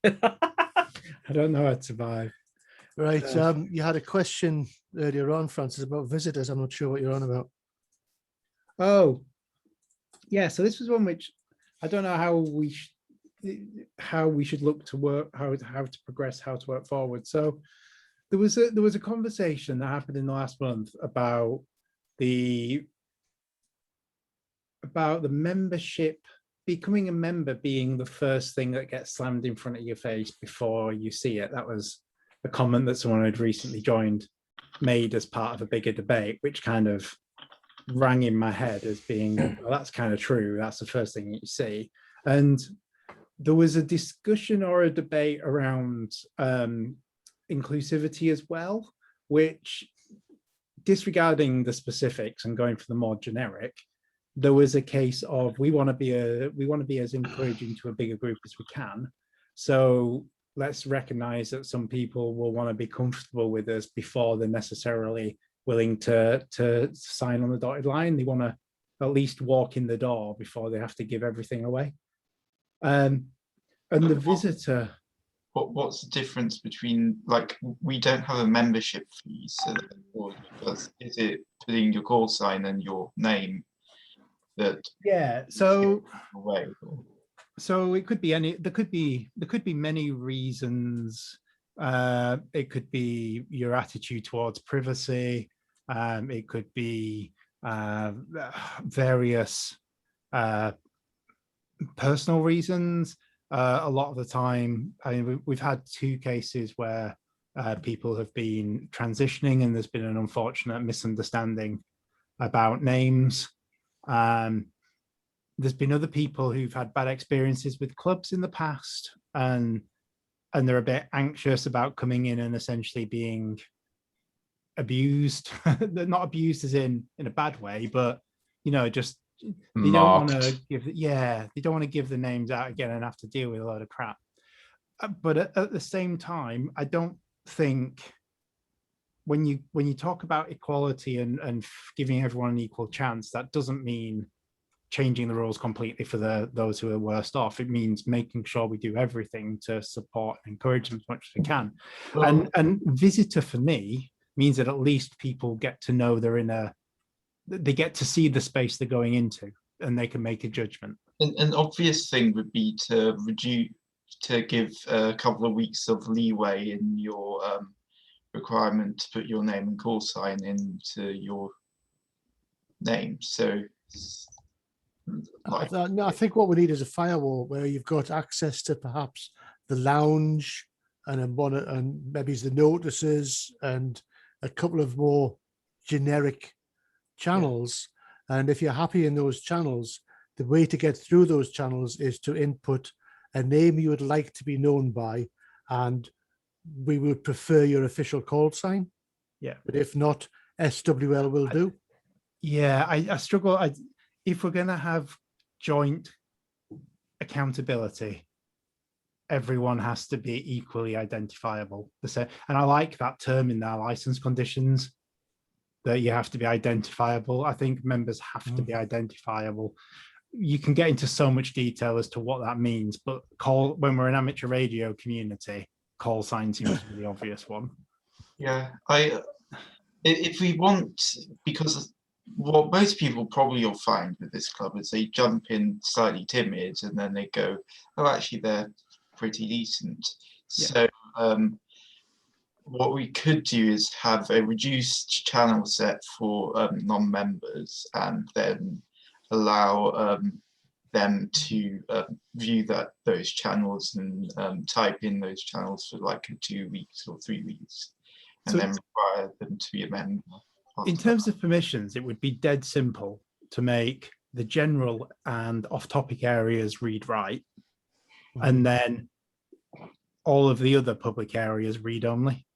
S1: I don't know how to survive.
S3: Right. You had a question earlier on, Francis, about visitors. I'm not sure what you're on about.
S1: Oh, yeah. So this was one which I don't know how we should look to work, how to progress, how to work forward. So there was a conversation that happened in the last month about the membership, becoming a member being the first thing that gets slammed in front of your face before you see it. That was a comment that someone who'd recently joined made as part of a bigger debate, which kind of rang in my head as being, well, that's kind of true. That's the first thing that you see. And there was a discussion or a debate around inclusivity as well, which, disregarding the specifics and going for the more generic, there was a case of we want to be as encouraging to a bigger group as we can. So let's recognize that some people will want to be comfortable with us before they're necessarily willing to sign on the dotted line. They want to at least walk in the door before they have to give everything away. And the visitor.
S9: What's the difference between, like, we don't have a membership fee, so is it putting your call sign and your name that?
S1: Yeah. So.
S9: Away?
S1: So it could be there could be many reasons. It could be your attitude towards privacy. It could be various personal reasons. A lot of the time, we've had 2 cases where people have been transitioning and there's been an unfortunate misunderstanding about names. There's been other people who've had bad experiences with clubs in the past, and they're a bit anxious about coming in and essentially being abused. They're not abused as in a bad way, but just they don't want to give. Yeah, they don't want to give the names out again and have to deal with a lot of crap. But at the same time, I don't think when you talk about equality and giving everyone an equal chance, that doesn't mean changing the rules completely for those who are worst off. It means making sure we do everything to support and encourage them as much as we can. Well, and visitor for me means that at least people get to know they get to see the space they're going into and they can make a judgment.
S9: An obvious thing would be to give a couple of weeks of leeway in your requirement to put your name and call sign into your name. So
S3: I think what we need is a firewall where you've got access to perhaps the lounge and maybe the notices and a couple of more generic channels. Yeah. And if you're happy in those channels, the way to get through those channels is to input a name you would like to be known by, and we would prefer your official call sign.
S1: Yeah.
S3: But if not, SWL will do.
S1: I struggle. If we're going to have joint accountability, everyone has to be equally identifiable. And I like that term in their license conditions, that you have to be identifiable. I think members have to be identifiable. You can get into so much detail as to what that means, but when we're an amateur radio community, call sign seems to be the obvious one.
S9: Yeah, if we want, because what most people probably will find with this club is they jump in slightly timid and then they go, oh, actually they're pretty decent. Yeah. So what we could do is have a reduced channel set for non-members and then allow them to view those channels and type in those channels for like 2 weeks or 3 weeks, and then require them to be a member.
S1: In terms of permissions, it would be dead simple to make the general and off-topic areas read-write, and then all of the other public areas read-only.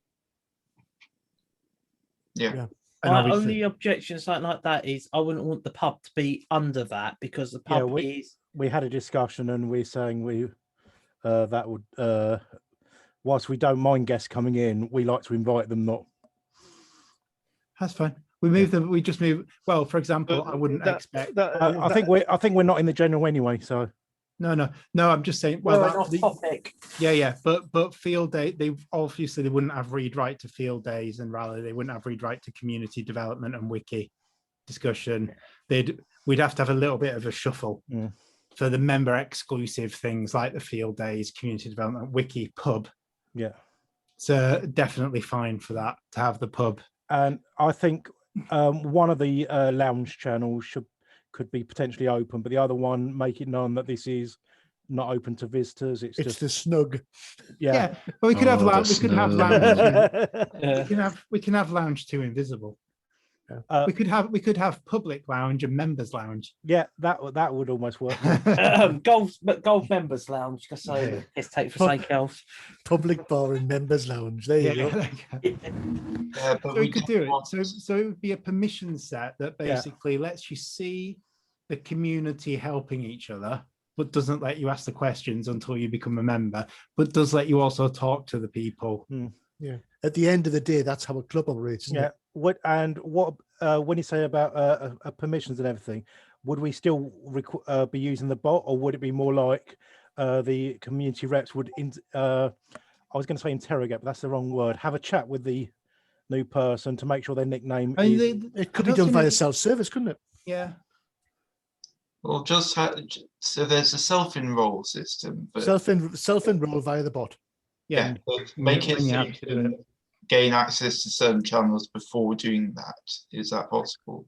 S9: Yeah.
S8: My only objection to something like that is I wouldn't want the pub to be under that, because the pub
S6: we had a discussion and we're saying that would whilst we don't mind guests coming in, we like to invite them, not.
S1: That's fine. We move them. We just move. Well, for example, I wouldn't expect.
S6: I think we're not in the general anyway. So.
S1: No. I'm just saying. Well,
S8: off topic.
S1: Yeah. But field day, they wouldn't have read write to field days, and rather they wouldn't have read write to community development and wiki discussion. We'd have to have a little bit of a shuffle for the member exclusive things like the field days, community development, wiki, pub.
S6: Yeah.
S1: So definitely fine for that to have the pub.
S6: And I think one of the lounge channels could be potentially open, but the other one, make it known that this is not open to visitors. It's just
S3: the snug.
S1: Yeah. Well, we could have lounge. We could have lounge. We can have lounge 2 invisible. We could have public lounge and members lounge.
S6: Yeah, that would almost work.
S8: Golf members lounge. So let's take for something else.
S3: Public bar and members lounge. There you go.
S1: So we could do it. So it would be a permission set that basically lets you see the community helping each other, but doesn't let you ask the questions until you become a member, but does let you also talk to the people.
S3: Yeah. At the end of the day, that's how a club operates, isn't
S6: Yeah.
S3: it?
S6: What when you say about permissions and everything, would we still be using the bot, or would it be more like the community reps would? I was going to say interrogate, but that's the wrong word. Have a chat with the new person to make sure their nickname
S1: I
S6: is.
S1: mean,
S3: It could be done via self-service, couldn't it?
S1: Yeah.
S9: Well, so there's a self-enroll system, but
S3: Self-enroll via the bot.
S1: Yeah.
S9: but make it
S1: when you
S9: so
S1: have
S9: you
S1: to do it.
S9: can gain access to certain channels before doing that. Is that possible?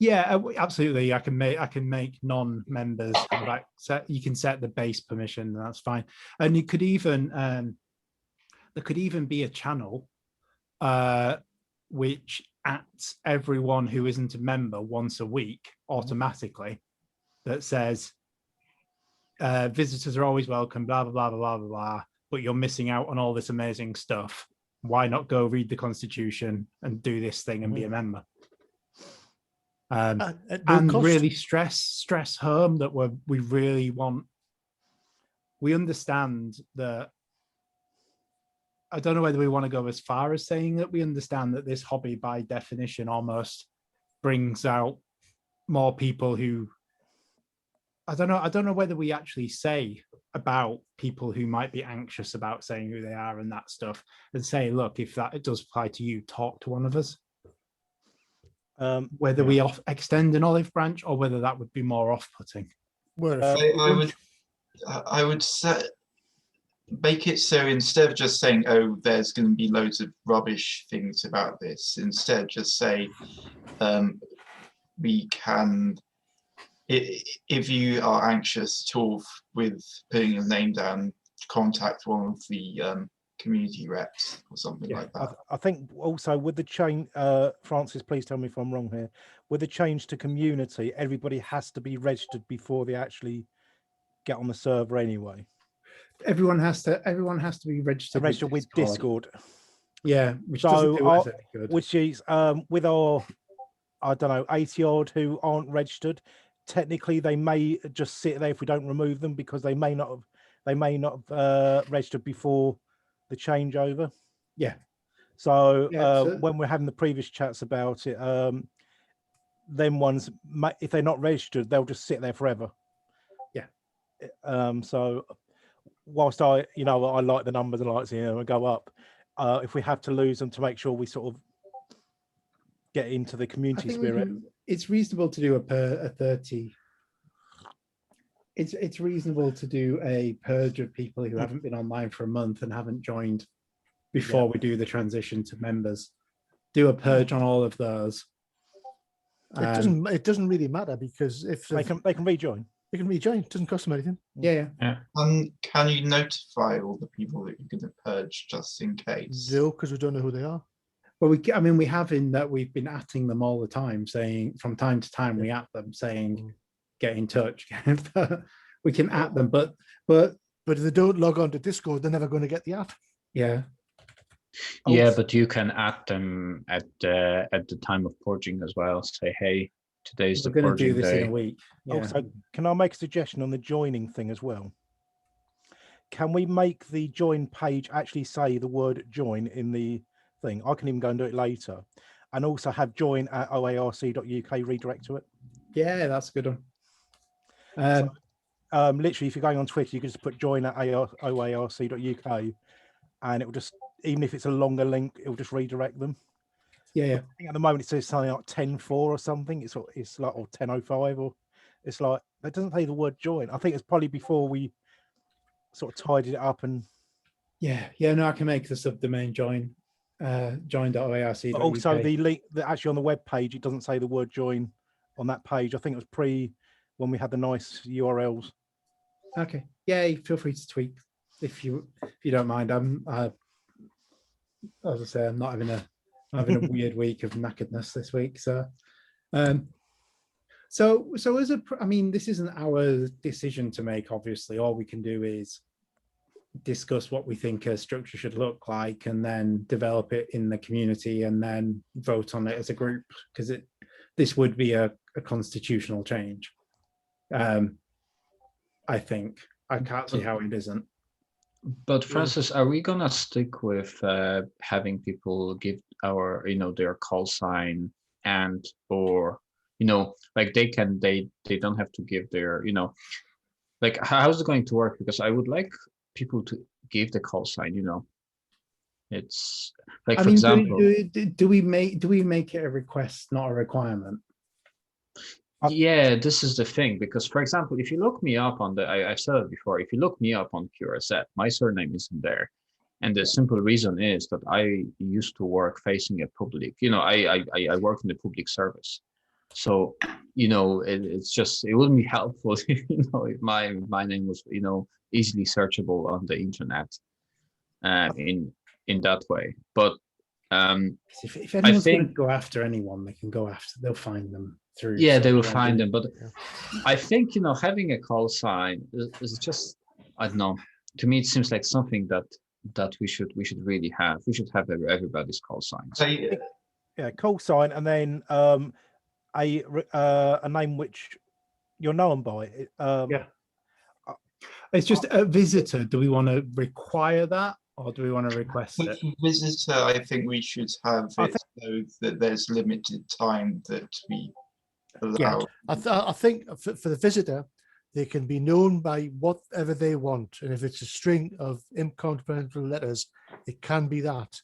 S1: Yeah, absolutely. I can make non-members have access. You can set the base permission, and that's fine. And you could even there could even be a channel which adds everyone who isn't a member once a week automatically, that says visitors are always welcome, blah blah blah blah blah blah, but you're missing out on all this amazing stuff. Why not go read the Constitution and do this thing and be a member?
S3: No
S1: And
S3: cost.
S1: really stress home that we really want. We understand that. I don't know whether we want to go as far as saying that we understand that this hobby by definition almost brings out more people who, I don't know whether we actually say about people who might be anxious about saying who they are and that stuff, and say, look, if it does apply to you, talk to one of us. Whether we extend an olive branch or whether that would be more off-putting.
S9: I would say make it so instead of just saying, oh, there's going to be loads of rubbish things about this, instead just say we can, if you are anxious at all with putting your name down, contact one of the community reps or something like that.
S6: I think also with the change, Francis, please tell me if I'm wrong here. With the change to community, everybody has to be registered before they actually get on the server anyway.
S1: Everyone has to be registered
S6: with Discord.
S1: Yeah, which doesn't do us any good.
S6: Which is with our, I don't know, 80 odd who aren't registered. Technically, they may just sit there if we don't remove them because they may not have registered before the changeover.
S1: Yeah.
S6: So when we're having the previous chats about it, them ones, if they're not registered, they'll just sit there forever.
S1: Yeah.
S6: So whilst I like the numbers and I like seeing them go up, if we have to lose them to make sure we sort of get into the community spirit.
S1: It's reasonable to do a 30. It's reasonable to do a purge of people who haven't been online for a month and haven't joined before we do the transition to members. Do a purge on all of those.
S3: It doesn't really matter because if
S6: they can rejoin.
S3: They can rejoin. It doesn't cost them anything.
S1: Yeah.
S9: Can you notify all the people that you're going to purge just in case?
S3: No, because we don't know who they are.
S1: Well, we have in that we've been atting them all the time, saying from time to time we at them saying, get in touch. We can at them, but
S3: if they don't log on to Discord, they're never going to get the app.
S1: Yeah.
S5: Yeah, but you can add them at the time of purging as well. Say, hey, today's the purging day. We're going to do this
S1: in a week. Yeah.
S6: Also, can I make a suggestion on the joining thing as well? Can we make the join page actually say the word join in the thing? I can even go and do it later, and also have join at oarc.uk redirect to it.
S1: Yeah, that's a good one.
S6: Literally, if you're going on Twitter, you can just put join at oarc.uk, and it will just, even if it's a longer link, it will just redirect them.
S1: Yeah.
S6: I think at the moment it says something like 10.4 or something. It's like, or 10.05, or it's like, it doesn't say the word join. I think it's probably before we sort of tidied it up and.
S1: Yeah. No, I can make the subdomain join.oarc.uk.
S6: But also the link that actually on the web page, it doesn't say the word join on that page. I think it was when we had the nice URLs.
S1: Okay. Yeah, feel free to tweak if you don't mind. As I say, I'm not having a weird week of knackeredness this week. So this isn't our decision to make, obviously. All we can do is discuss what we think a structure should look like and then develop it in the community and then vote on it as a group, because this would be a constitutional change. I think I can't see how it isn't.
S5: But Francis, are we gonna stick with having people give our, their call sign and or, like they don't have to give their, like how's it going to work? Because I would like people to give the call sign, It's like, for example,
S1: do we make it a request, not a requirement?
S5: yeah, this is the thing, because for example, if you look me up on I've said it before, if you look me up on QRSet, my surname isn't there. And the simple reason is that I used to work facing a public, I work in the public service. So, it's just, it wouldn't be helpful, if my name was, easily searchable on the internet in that way. But
S1: if anyone's going to go after anyone, they can go after, they'll find them through.
S5: Yeah, they will find them. But I think, having a call sign is just, I don't know. To me, it seems like something that we should really have. We should have everybody's call signs.
S6: Yeah, call sign, and then a name which you're known by.
S1: Yeah. It's just a visitor. Do we want to require that, or do we want to request it?
S9: Visitor, I think we should have it so that there's limited time that we allow.
S3: Yeah, I think for the visitor, they can be known by whatever they want. And if it's a string of incomprehensible letters, it can be that.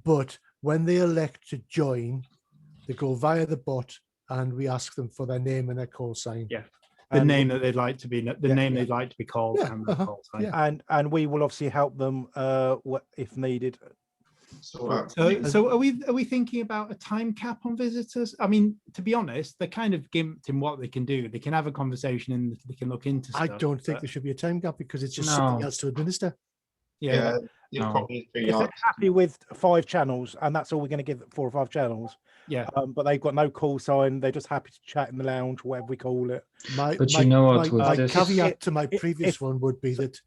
S3: But when they elect to join, they go via the bot and we ask them for their name and their call sign.
S1: Yeah. The name that they'd like to be, they'd like to be called, and the call sign.
S3: Yeah.
S6: And we will obviously help them if needed.
S1: So are we thinking about a time cap on visitors? I mean, to be honest, they're kind of gimped in what they can do. They can have a conversation and they can look into stuff.
S3: I don't think there should be a time cap because it's just something else to administer.
S1: Yeah.
S9: Probably
S6: if they're happy with 5 channels and that's all we're going to give 4 or 5 channels, but they've got no call sign, they're just happy to chat in the lounge, whatever we call it.
S3: My caveat to my previous one would be that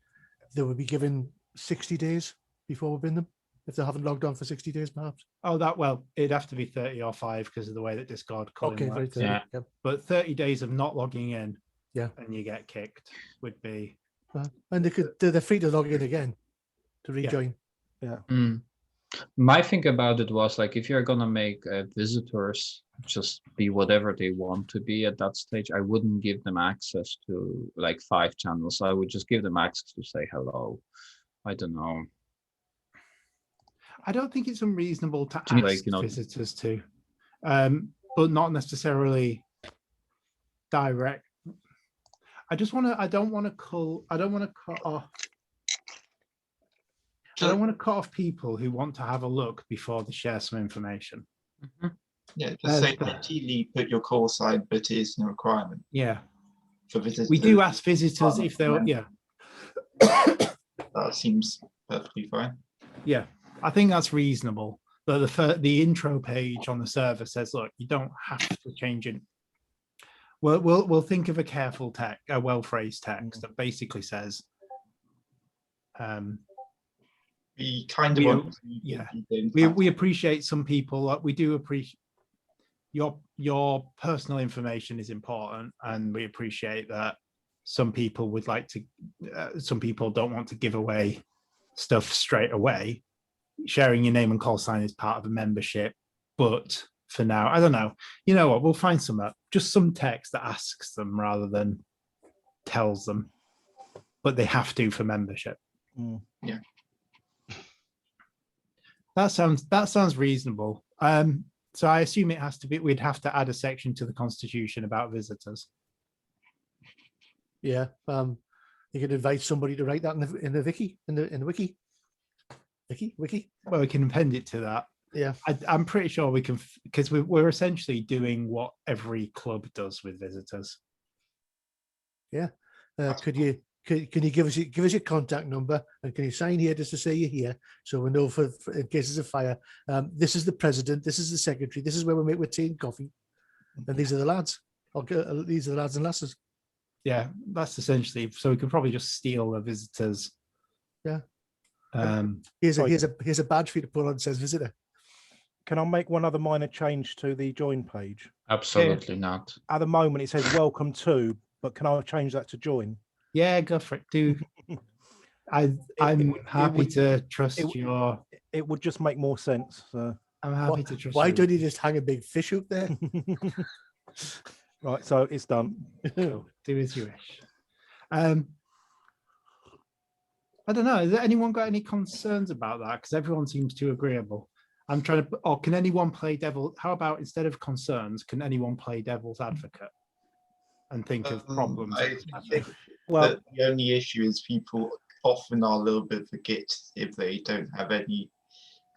S3: they would be given 60 days before we bin them, if they haven't logged on for 60 days, perhaps.
S1: Oh, it'd have to be 30 or 5 because of the way that Discord calling works. But 30 days of not logging in, and you get kicked would be.
S3: And they're free to log in again to rejoin.
S5: My thing about it was like, if you're gonna make visitors just be whatever they want to be at that stage, I wouldn't give them access to like 5 channels. I would just give them access to say hello. I don't know.
S1: I don't think it's unreasonable to ask visitors to, but not necessarily direct. I don't want to cut off people who want to have a look before they share some information.
S9: Yeah, just say ideally put your call sign, but it isn't a requirement.
S1: Yeah.
S9: For visitors.
S1: We do ask visitors if they're,
S9: That seems perfectly fine.
S1: Yeah, I think that's reasonable. The intro page on the server says, look, you don't have to change it. We'll think of a well-phrased text that basically says,
S9: we kind of want to,
S1: we appreciate some people. We do appreciate your personal information is important, and we appreciate that some people would like to. Some people don't want to give away stuff straight away. Sharing your name and call sign is part of a membership, but for now, I don't know. You know what? We'll find just some text that asks them rather than tells them, but they have to for membership.
S9: Yeah.
S1: That sounds reasonable. So I assume it has to be. We'd have to add a section to the Constitution about visitors.
S3: Yeah, you could invite somebody to write that in the wiki, in the wiki. Wiki.
S1: Well, we can append it to that.
S3: Yeah,
S1: I'm pretty sure we can, because we're essentially doing what every club does with visitors.
S3: Yeah. Can you give us your contact number, and can you sign here just to say you're here, so we know for in cases of fire. This is the president. This is the secretary. This is where we make with tea and coffee, and these are the lads. These are the lads and lasses.
S1: Yeah, that's essentially. So we can probably just steal the visitors.
S3: Yeah. Here's a badge for you to put on that says visitor.
S6: Can I make one other minor change to the join page?
S5: Absolutely not.
S6: At the moment, it says welcome to, but can I change that to join?
S1: Yeah, go for it. Do I'm happy
S6: would-
S1: to trust
S6: it-
S1: your.
S6: It would just make more sense.
S1: I'm happy to trust.
S3: Why
S1: you.
S3: don't you just hang a big fish up there?
S6: Right, so it's done.
S1: Cool. Do as you wish. I don't know. Has anyone got any concerns about that? Because everyone seems too agreeable. I'm trying to. Or can anyone play devil? How about instead of concerns, can anyone play devil's advocate and think of problems?
S9: I think
S6: Well,
S9: that the only issue is people often are a little bit forgetful if they don't have any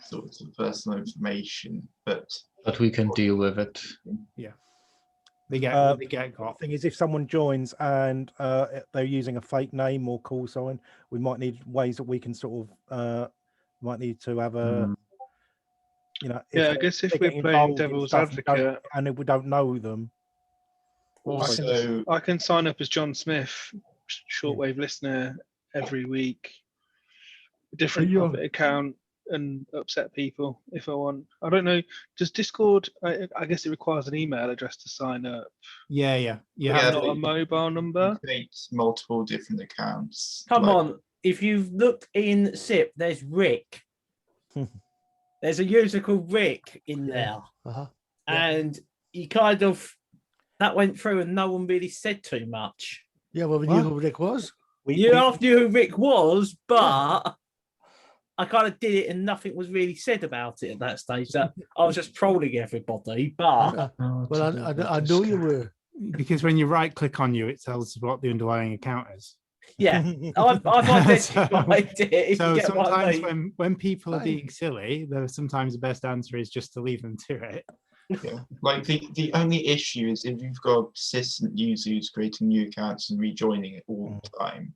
S9: sort of personal information, but
S5: we can deal with it.
S1: They get
S6: the
S1: got.
S6: thing is, if someone joins and they're using a fake name or call sign, we might need ways that we can sort of might need to have a, you know,
S4: Yeah, I guess if we're playing devil's advocate,
S6: and if we don't know them,
S9: also
S4: I can sign up as John Smith, shortwave listener, every week, different puppet account, and upset people if I want. I don't know. Does Discord? I guess it requires an email address to sign up.
S1: Yeah. You
S9: Yeah,
S1: have
S4: Not a mobile number.
S9: create multiple different accounts.
S8: Come
S9: like-
S8: on, if you've looked in SIP, there's Rick. There's a user called Rick in there,
S3: Uh-huh.
S8: and you kind of that went through, and no one really said too much.
S3: Yeah, well, we
S6: What?
S3: knew who Rick was.
S8: You half knew who Rick was, but I kind of did it, and nothing was really said about it at that stage. That I was just trolling everybody, but
S3: Well, I know you were.
S1: because when you right click on you, it tells us what the underlying account is.
S8: yeah, I've identified it. If
S1: So
S8: you get what I
S1: sometimes
S8: mean.
S1: when people are
S3: Fine.
S1: being silly, sometimes the best answer is just to leave them to it.
S9: Yeah, like the only issue is if you've got a persistent user who's creating new accounts and rejoining it all the time,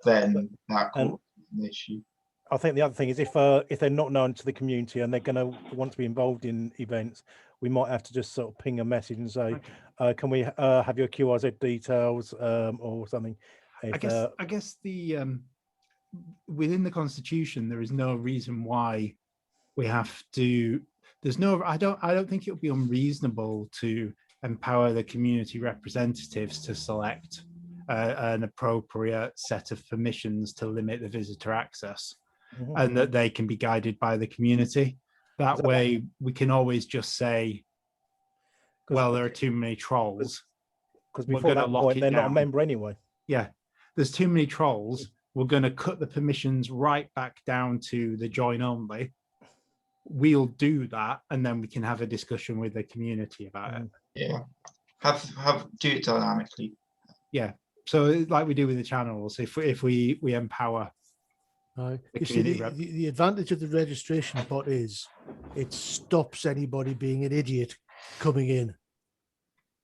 S9: then that causes an issue.
S6: I think the other thing is if they're not known to the community and they're going to want to be involved in events, we might have to just sort of ping a message and say, "Can we have your QRZ details or something?" If,
S1: I guess the within the Constitution there is no reason why we have to. There's no. I don't think it would be unreasonable to empower the community representatives to select an appropriate set of permissions to limit the visitor access. And that they can be guided by the community. That way we can always just say, well, there are too many trolls.
S6: Because
S1: we're
S6: before
S1: gonna
S6: that
S1: lock
S6: point,
S1: it
S6: they're not a
S1: down.
S6: member anyway.
S1: Yeah, there's too many trolls. We're going to cut the permissions right back down to the join only. We'll do that, and then we can have a discussion with the community about it.
S9: Yeah, do it dynamically.
S1: Yeah, so like we do with the channels, if we empower.
S3: You see, the advantage of the registration bot is it stops anybody being an idiot coming in.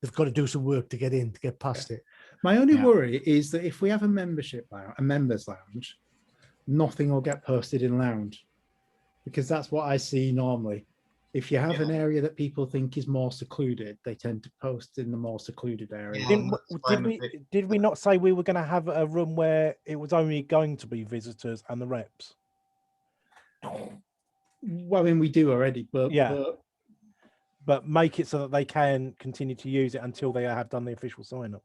S3: They've got to do some work to get in, to get past it.
S1: My only worry is that if we have a members lounge, nothing will get posted in lounge, because that's what I see normally. If you have an area that people think is more secluded, they tend to post in the more secluded area.
S6: Did we not say we were going to have a room where it was only going to be visitors and the reps?
S1: Well, I mean, we do already, but
S6: but make it so that they can continue to use it until they have done the official sign up.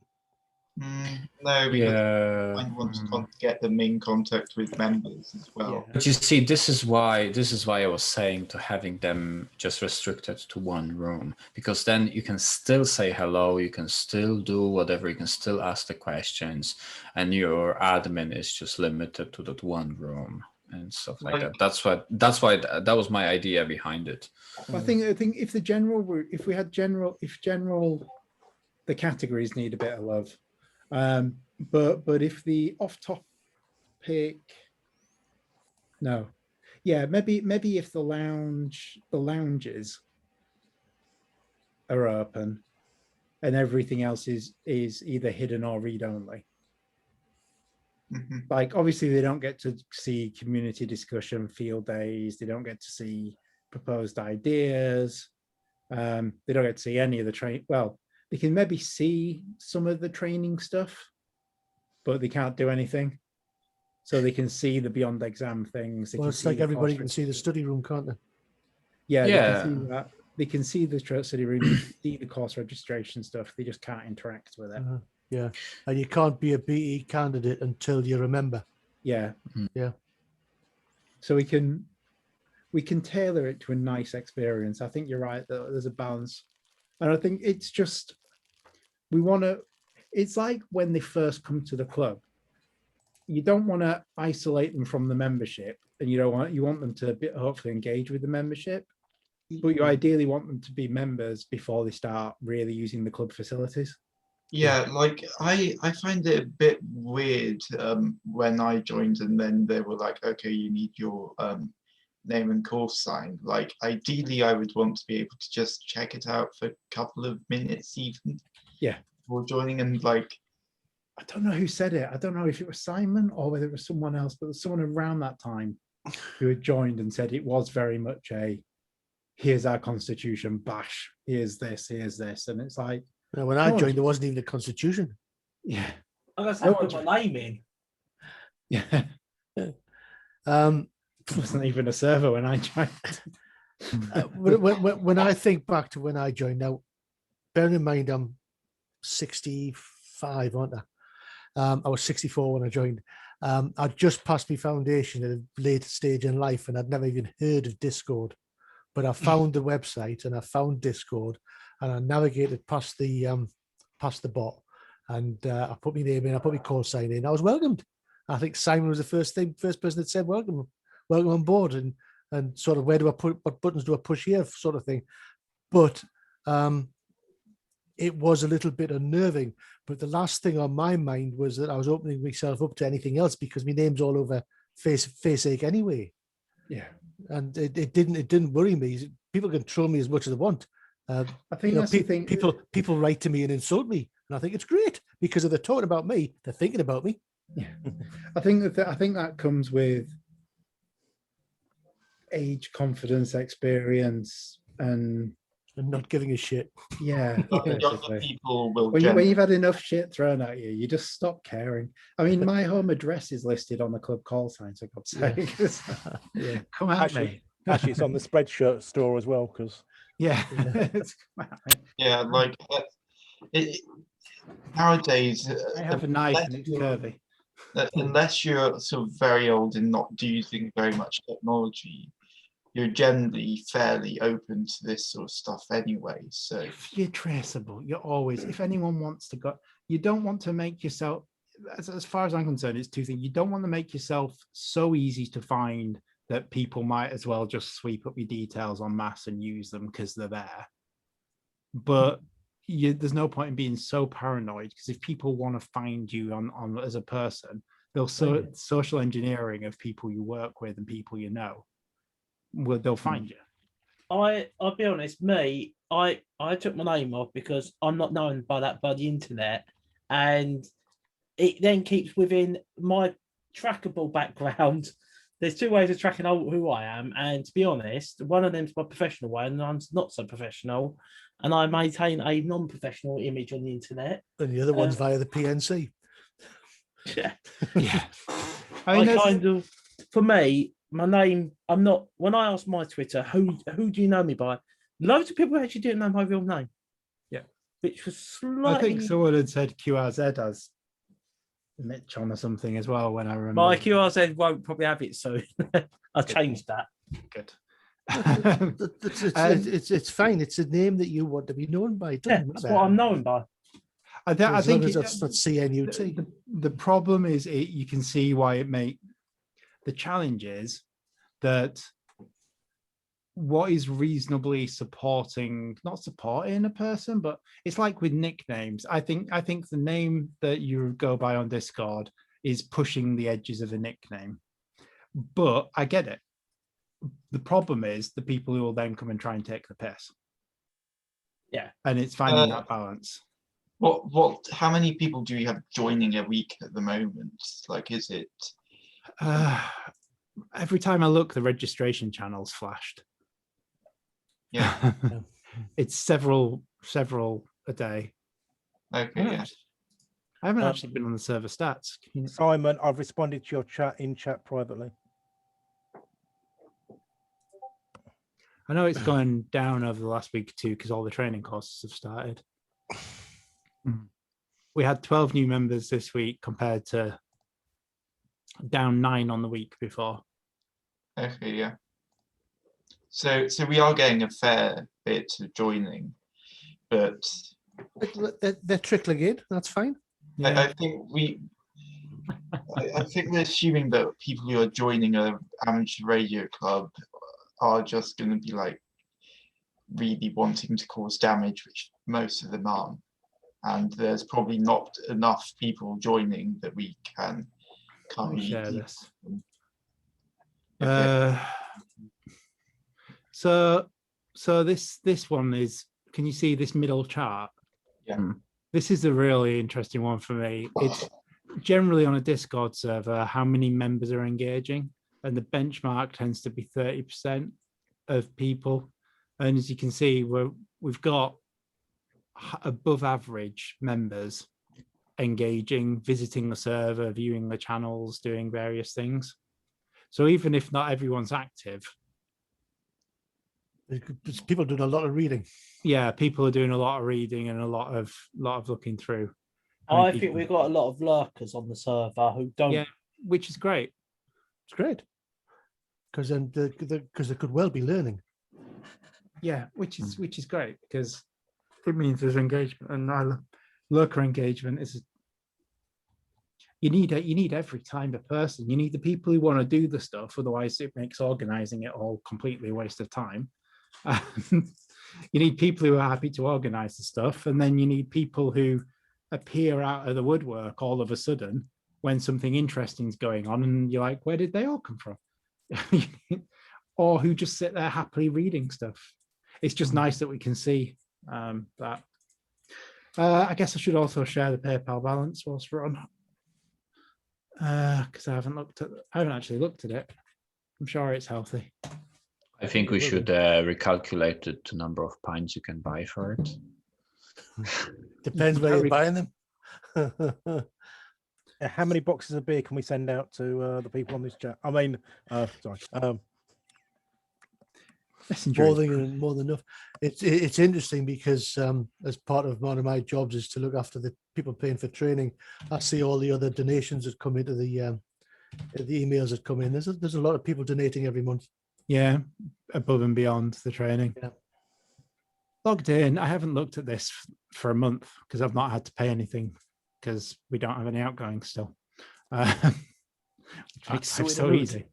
S9: No, because I want to get them in contact with members as well.
S5: But you see, this is why I was saying to having them just restricted to one room, because then you can still say hello, you can still do whatever, you can still ask the questions, and your admin is just limited to that one room and stuff like that. That was my idea behind it.
S1: I think if the categories need a bit of love. But if the off-topic, maybe if the lounges are open and everything else is either hidden or read only. Like obviously they don't get to see community discussion, field days, they don't get to see proposed ideas, they don't get to see any of the they can maybe see some of the training stuff, but they can't do anything. So they can see the beyond exam things.
S3: Well, it's like everybody can see the study room, can't they?
S1: Yeah. They can see that. they can see the study room, they can see the course registration stuff. They just can't interact with it.
S3: Yeah, and you can't be a BE candidate until you're a member.
S1: Yeah.
S3: Yeah.
S1: So we can tailor it to a nice experience. I think you're right. There's a balance, and I think it's just we want to. It's like when they first come to the club. You don't want to isolate them from the membership, and you want them to hopefully engage with the membership, but you ideally want them to be members before they start really using the club facilities.
S9: Yeah, like I find it a bit weird when I joined and then they were like, okay, you need your name and course signed. Like ideally I would want to be able to just check it out for a couple of minutes even.
S1: Yeah.
S9: Before joining, and like
S1: I don't know who said it. I don't know if it was Simon or whether it was someone else, but there was someone around that time who had joined and said it was very much a here's our constitution, bash, here's this. And it's like,
S3: when I joined, there wasn't even a constitution.
S1: Yeah.
S8: I'm going to put my name in.
S1: Yeah. It wasn't even a server when I joined.
S3: When I think back to when I joined, now, bearing in mind I'm 65, aren't I? I was 64 when I joined. I'd just passed my foundation at a later stage in life, and I'd never even heard of Discord. But I found the website and I found Discord, and I navigated past the bot, and I put my name in, I put my call sign in. I was welcomed. I think Simon was the first person that said welcome on board, and sort of where do I put, what buttons do I push here, sort of thing. But it was a little bit unnerving. But the last thing on my mind was that I was opening myself up to anything else because my name's all over FaceAche anyway.
S1: Yeah.
S3: And it didn't worry me. People can troll me as much as they want.
S1: I think that's the thing.
S3: People write to me and insult me, and I think it's great because if they're talking about me, they're thinking about me.
S1: Yeah, I think that comes with age, confidence, experience, and
S3: not giving a shit.
S1: Yeah,
S9: younger people will.
S1: When you've had enough shit thrown at you, you just stop caring. I mean, my home address is listed on the club call sign, so God's sake.
S3: Yeah.
S1: Come at me.
S6: Actually, it's on the Spreadshirt store as well, because
S1: yeah.
S9: Yeah, like nowadays.
S1: I have a knife and it's curvy.
S9: Unless you're sort of very old and not using very much technology, you're generally fairly open to this sort of stuff anyway. So
S1: if you're traceable, you're always, if anyone wants to go, you don't want to make yourself, as far as I'm concerned, it's two things. You don't want to make yourself so easy to find that people might as well just sweep up your details en masse and use them because they're there. But there's no point in being so paranoid, because if people want to find you on as a person, they'll social engineering of people you work with and people you know. They'll find you.
S8: I'll be honest, I took my name off because I'm not known by the internet, and it then keeps within my trackable background. There's two ways of tracking who I am, and to be honest, one of them's my professional way and one's not so professional, and I maintain a non-professional image on the internet.
S3: And the other one's via the PNC.
S8: Yeah.
S1: Yeah.
S8: I kind of, for me, my name, I'm not, when I ask my Twitter, who do you know me by? Loads of people actually didn't know my real name.
S1: Yeah.
S8: Which was slightly...
S1: I think someone had said QRZ as Mitch on or something as well when I remember.
S8: My QRZ won't probably have it soon. I changed that.
S1: Good.
S3: It's fine. It's a name that you want to be known by.
S8: That's what I'm known by.
S1: I think
S3: that's not CNUT.
S1: The problem is you can see why it may. The challenge is that what is reasonably not supporting a person, but it's like with nicknames. I think the name that you go by on Discord is pushing the edges of a nickname, but I get it. The problem is the people who will then come and try and take the piss.
S8: Yeah.
S1: And it's finding that balance.
S9: How many people do you have joining a week at the moment? Like, is it?
S1: Every time I look, the registration channel's flashed.
S9: Yeah.
S1: It's several a day.
S9: Okay, yeah.
S1: I haven't actually been on the server stats.
S6: Simon, I've responded to your chat privately.
S1: I know it's gone down over the last week or two because all the training courses have started. We had 12 new members this week compared to down 9 on the week before.
S9: Okay, yeah. So we are getting a fair bit of joining, but
S3: They're trickling in. That's fine.
S1: Yeah.
S9: I think I think we're assuming that people who are joining a amateur radio club are just going to be like really wanting to cause damage, which most of them aren't. And there's probably not enough people joining that we can
S1: Let me share
S9: currently.
S1: this.
S9: Okay.
S1: So this one is, can you see this middle chart?
S9: Yeah.
S1: This is a really interesting one for me. It's generally on a Discord server, how many members are engaging, and the benchmark tends to be 30% of people. And as you can see, we've got above average members engaging, visiting the server, viewing the channels, doing various things. So even if not everyone's active,
S3: people doing a lot of reading.
S1: Yeah, people are doing a lot of reading and a lot of looking through.
S8: I think we've got a lot of lurkers on the server who don't.
S1: Yeah, which is great.
S3: It's great because then because they could well be learning.
S1: Yeah, which is great because it means there's engagement, and lurker engagement is. You need every kind of person. You need the people who want to do the stuff. Otherwise, it makes organizing it all completely a waste of time. You need people who are happy to organize the stuff, and then you need people who appear out of the woodwork all of a sudden when something interesting is going on, and you're like, where did they all come from? Or who just sit there happily reading stuff. It's just nice that we can see that. I guess I should also share the PayPal balance whilst we're on, because I haven't actually looked at it. I'm sure it's healthy.
S5: I think we should recalculate the number of pints you can buy for it.
S3: Depends where you're buying them.
S6: How many boxes of beer can we send out to the people on this chat? I mean, sorry.
S3: More than enough. It's interesting because as part of one of my jobs is to look after the people paying for training. I see all the other donations that come into the emails that come in. There's a lot of people donating every month.
S1: Yeah, above and beyond the training.
S3: Yeah.
S1: Logged in. I haven't looked at this for a month because I've not had to pay anything because we don't have any outgoing still. Which makes it so easy.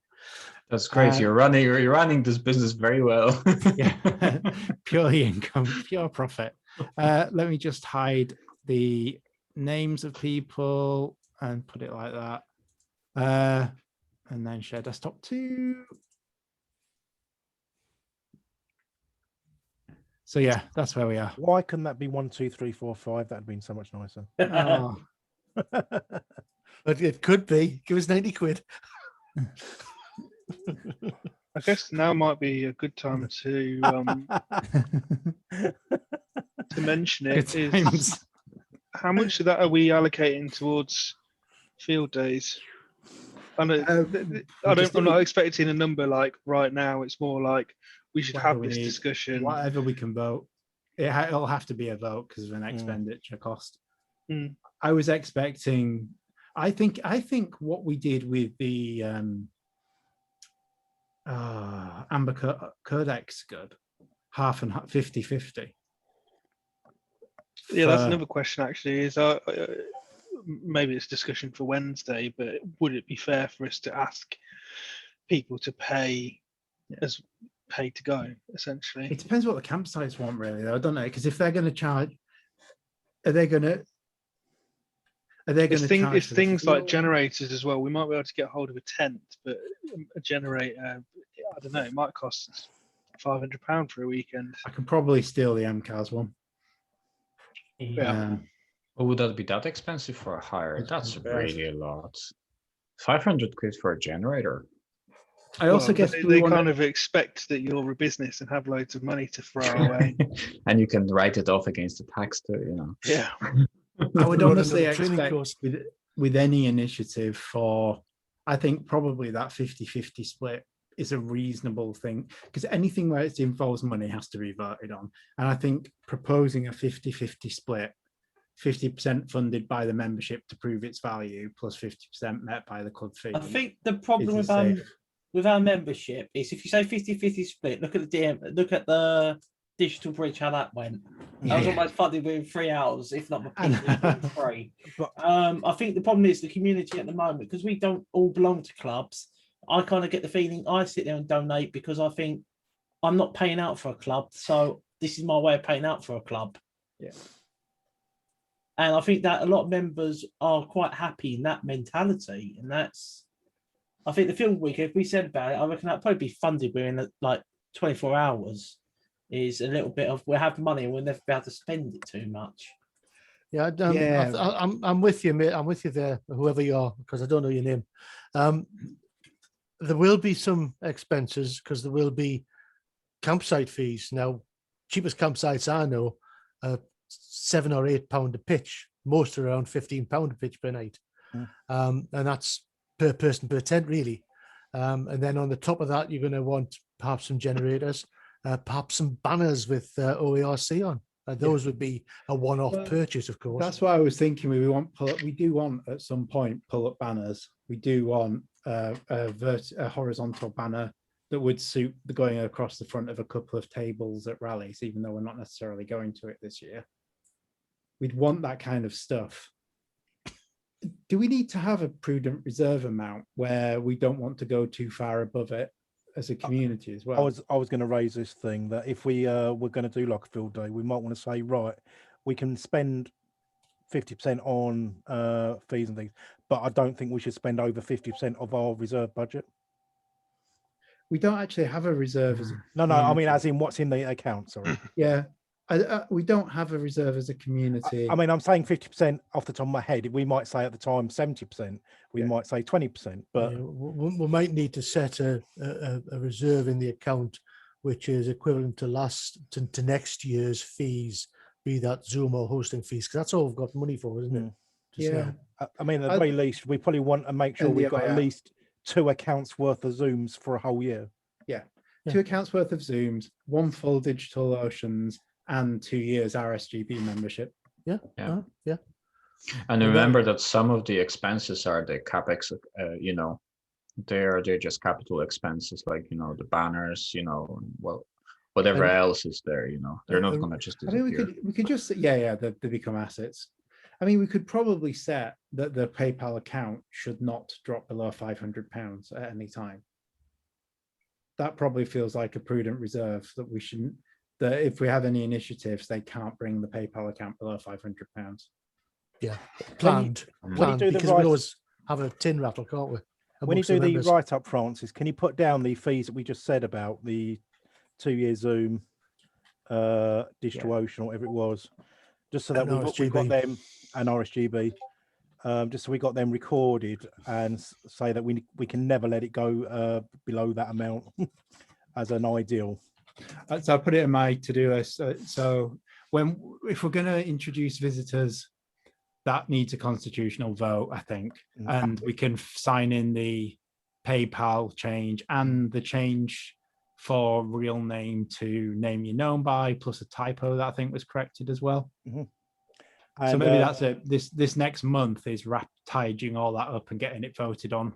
S5: That's great. You're running this business very well.
S1: Yeah, purely income, pure profit. Let me just hide the names of people and put it like that. And then share desktop too. So yeah, that's where we are.
S6: Why couldn't that be 1, 2, 3, 4, 5? That'd been so much nicer.
S1: Oh.
S3: But it could be. Give us 90 quid.
S4: I guess now might be a good time to mention it. Is how much of that are we allocating towards field days? I'm not expecting a number like right now. It's more like we should have this discussion.
S1: Whatever we can vote. It'll have to be a vote because of an expenditure cost. I was expecting. I think what we did with the Amber Codex good, half and half, 50-50.
S4: Yeah, that's another question actually. Is maybe it's discussion for Wednesday, but would it be fair for us to ask people to pay as pay to go, essentially?
S1: It depends what the campsites want, really, though. I don't know, because if they're going to charge, are they going to
S4: it's things like generators as well. We might be able to get hold of a tent, but a generator, I don't know, it might cost £500 for a weekend.
S1: I can probably steal the MCAS one.
S4: Yeah.
S5: Or would that be that expensive for a hire? That's really a lot. 500 quid for a generator.
S1: I also guess
S4: they kind of expect that you're a business and have loads of money to throw away.
S5: And you can write it off against the tax too, you know.
S4: Yeah.
S1: I would honestly expect with any initiative for, I think probably that 50-50 split is a reasonable thing, because anything where it involves money has to be voted on. And I think proposing a 50-50 split, 50% funded by the membership to prove its value, plus 50% met by the club fee.
S8: I think the problem with our membership is if you say 50-50 split, look at the digital bridge, how that went. That was almost funded within 3 hours, if not within 3.
S6: But
S8: I think the problem is the community at the moment, because we don't all belong to clubs. I kind of get the feeling I sit there and donate because I think I'm not paying out for a club, so this is my way of paying out for a club.
S1: Yeah.
S8: And I think that a lot of members are quite happy in that mentality, and I think the film week, if we said about it, I reckon that'd probably be funded within like 24 hours. Is a little bit of we'll have money and we'll never be able to spend it too much.
S3: Yeah, I'm with you, mate. I'm with you there, whoever you are, because I don't know your name. There will be some expenses because there will be campsite fees. Now, cheapest campsites I know are £7 or £8 a pitch. Most are around £15 a pitch per night, and that's per person per tent, really. And then on the top of that, you're going to want perhaps some generators. Perhaps some banners with OARC on. Those would be a one-off purchase, of course.
S1: That's why I was thinking we do want at some point pull-up banners. We do want a horizontal banner that would suit the going across the front of a couple of tables at rallies, even though we're not necessarily going to it this year. We'd want that kind of stuff. Do we need to have a prudent reserve amount where we don't want to go too far above it as a community as well?
S6: I was going to raise this thing that if we were going to do like a field day, we might want to say, right, we can spend 50% on fees and things, but I don't think we should spend over 50% of our reserve budget.
S1: We don't actually have a reserve as a
S6: No, I mean as in what's in the account. Sorry.
S1: Yeah, we don't have a reserve as a community.
S6: I mean, I'm saying 50% off the top of my head. We might say at the time 70%. We might say 20%. But
S3: we might need to set a reserve in the account, which is equivalent to next year's fees, be that Zoom or hosting fees, because that's all we've got money for, isn't it?
S1: Yeah.
S6: I mean, at the very least, we probably want to make sure we've got at least 2 accounts worth of Zooms for a whole year.
S1: Yeah. 2 accounts worth of Zooms, 1 full digital Oceans, and 2 years RSGB membership.
S3: Yeah.
S5: And remember that some of the expenses are the capex. They're just capital expenses, like the banners. Whatever else is there. They're not going to just disappear.
S1: I mean, we could just they become assets. I mean, we could probably set that the PayPal account should not drop below £500 at any time. That probably feels like a prudent reserve that we shouldn't. That if we have any initiatives, they can't bring the PayPal account below £500.
S3: Yeah, planned because we always have a tin rattle, can't we?
S6: When you do the write-up, Francis, can you put down the fees that we just said about the 2-year Zoom, Digital Ocean, or whatever it was, just so that we've got them, and RSGB, just so we got them recorded and say that we can never let it go below that amount as an ideal.
S1: So I put it in my to-do list. So if we're going to introduce visitors, that needs a constitutional vote, I think, and we can sign in the PayPal change and the change for real name to name you're known by, plus a typo that I think was corrected as well. And, so maybe that's it. This next month is tidying all that up and getting it voted on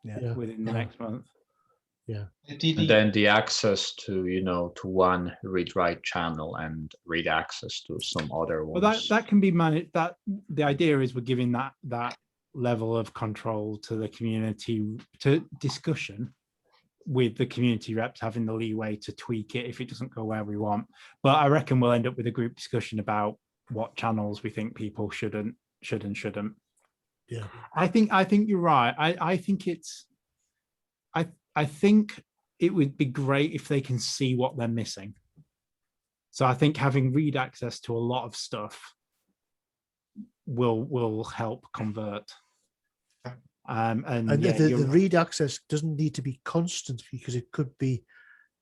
S1: within the next month.
S3: Yeah.
S5: And then the access to to one read-write channel and read access to some other ones.
S1: Well, that can be managed. That the idea is we're giving that level of control to the community, to discussion with the community reps having the leeway to tweak it if it doesn't go where we want. But I reckon we'll end up with a group discussion about what channels we think people should and shouldn't.
S3: Yeah,
S1: I think you're right. I think it would be great if they can see what they're missing. So I think having read access to a lot of stuff will help convert.
S3: The read access doesn't need to be constant because it could be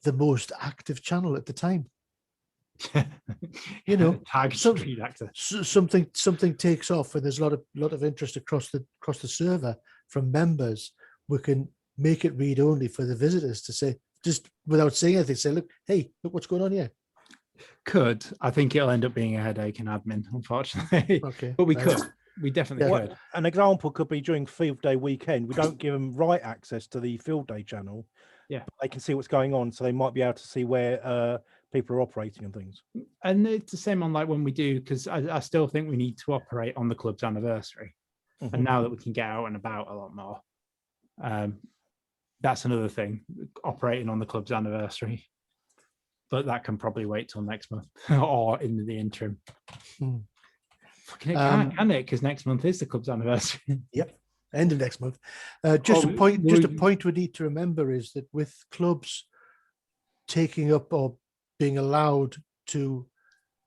S3: the most active channel at the time.
S1: Read access.
S3: Something takes off and there's a lot of interest across the server from members. We can make it read only for the visitors to say, just without saying anything, say, look, hey, look what's going on here.
S1: Could. I think it'll end up being a headache in admin, unfortunately.
S3: Okay.
S1: But we
S3: Right.
S1: could. We definitely
S6: What-
S1: could.
S6: An example could be during field day weekend. We don't give them right access to the field day channel.
S1: Yeah.
S6: But they can see what's going on, so they might be able to see where people are operating and things.
S1: And it's the same on like when we do, because I still think we need to operate on the club's anniversary.
S6: Mhm.
S1: And now that we can get out and about a lot more, that's another thing, operating on the club's anniversary. But that can probably wait till next month or in the interim.
S3: Hmm.
S1: Fucking it can it? Because next month is the club's anniversary.
S3: End of next month. Just
S1: Oh,
S3: a point. Just a
S1: we-
S3: point we need to remember is that with clubs taking up or being allowed to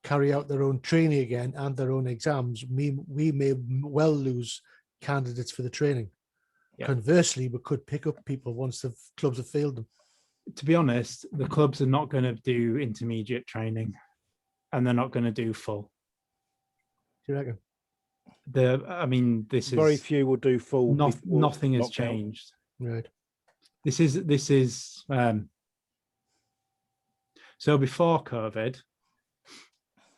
S3: carry out their own training again and their own exams, we may well lose candidates for the training.
S1: Yeah.
S3: Conversely, we could pick up people once the clubs have failed them.
S1: To be honest, the clubs are not going to do intermediate training, and they're not going to do full.
S3: Do you reckon?
S1: I mean, this
S6: Very
S1: is
S6: few will do full. before
S1: nothing has
S6: lockdown.
S1: changed.
S3: Right.
S1: This is so before COVID,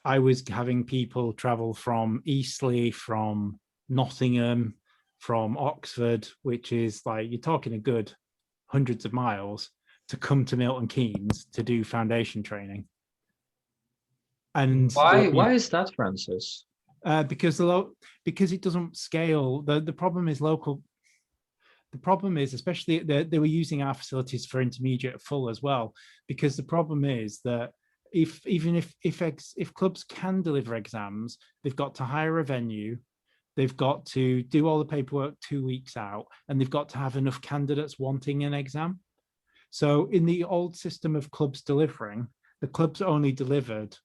S1: I was having people travel from Eastleigh, from Nottingham, from Oxford, which is like, you're talking a good hundreds of miles to come to Milton Keynes to do foundation training. And
S5: Why is that, Francis?
S1: because it doesn't scale. The problem is local. The problem is, especially they were using our facilities for intermediate full as well, because the problem is that if clubs can deliver exams, they've got to hire a venue, they've got to do all the paperwork 2 weeks out, and they've got to have enough candidates wanting an exam. So in the old system of clubs delivering, the clubs only delivered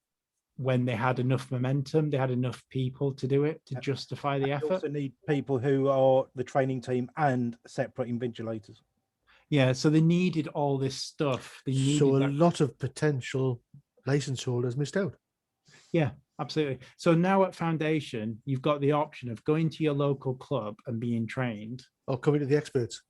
S1: when they had enough momentum, they had enough people to do it, to justify the
S6: You
S1: effort.
S6: also need people who are the training team and separate invigilators.
S1: Yeah, so they needed all this stuff. They needed
S3: So a
S1: that.
S3: lot of potential license holders missed out.
S1: Yeah, absolutely. So now at Foundation, you've got the option of going to your local club and being trained.
S3: Or coming to the experts.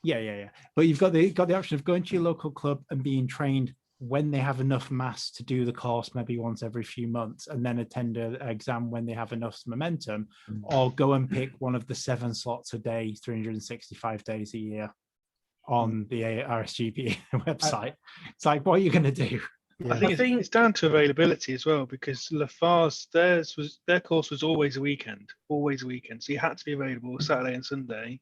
S1: Yeah. But you've got the option of going to your local club and being trained when they have enough mass to do the course, maybe once every few months, and then attend an exam when they have enough momentum, or go and pick one of the 7 slots a day, 365 days a year on the RSGP website. It's like, what are you going to do?
S3: Yeah.
S4: I think it's down to availability as well, because Lafarge, their course was always a weekend, so you had to be available Saturday and Sunday.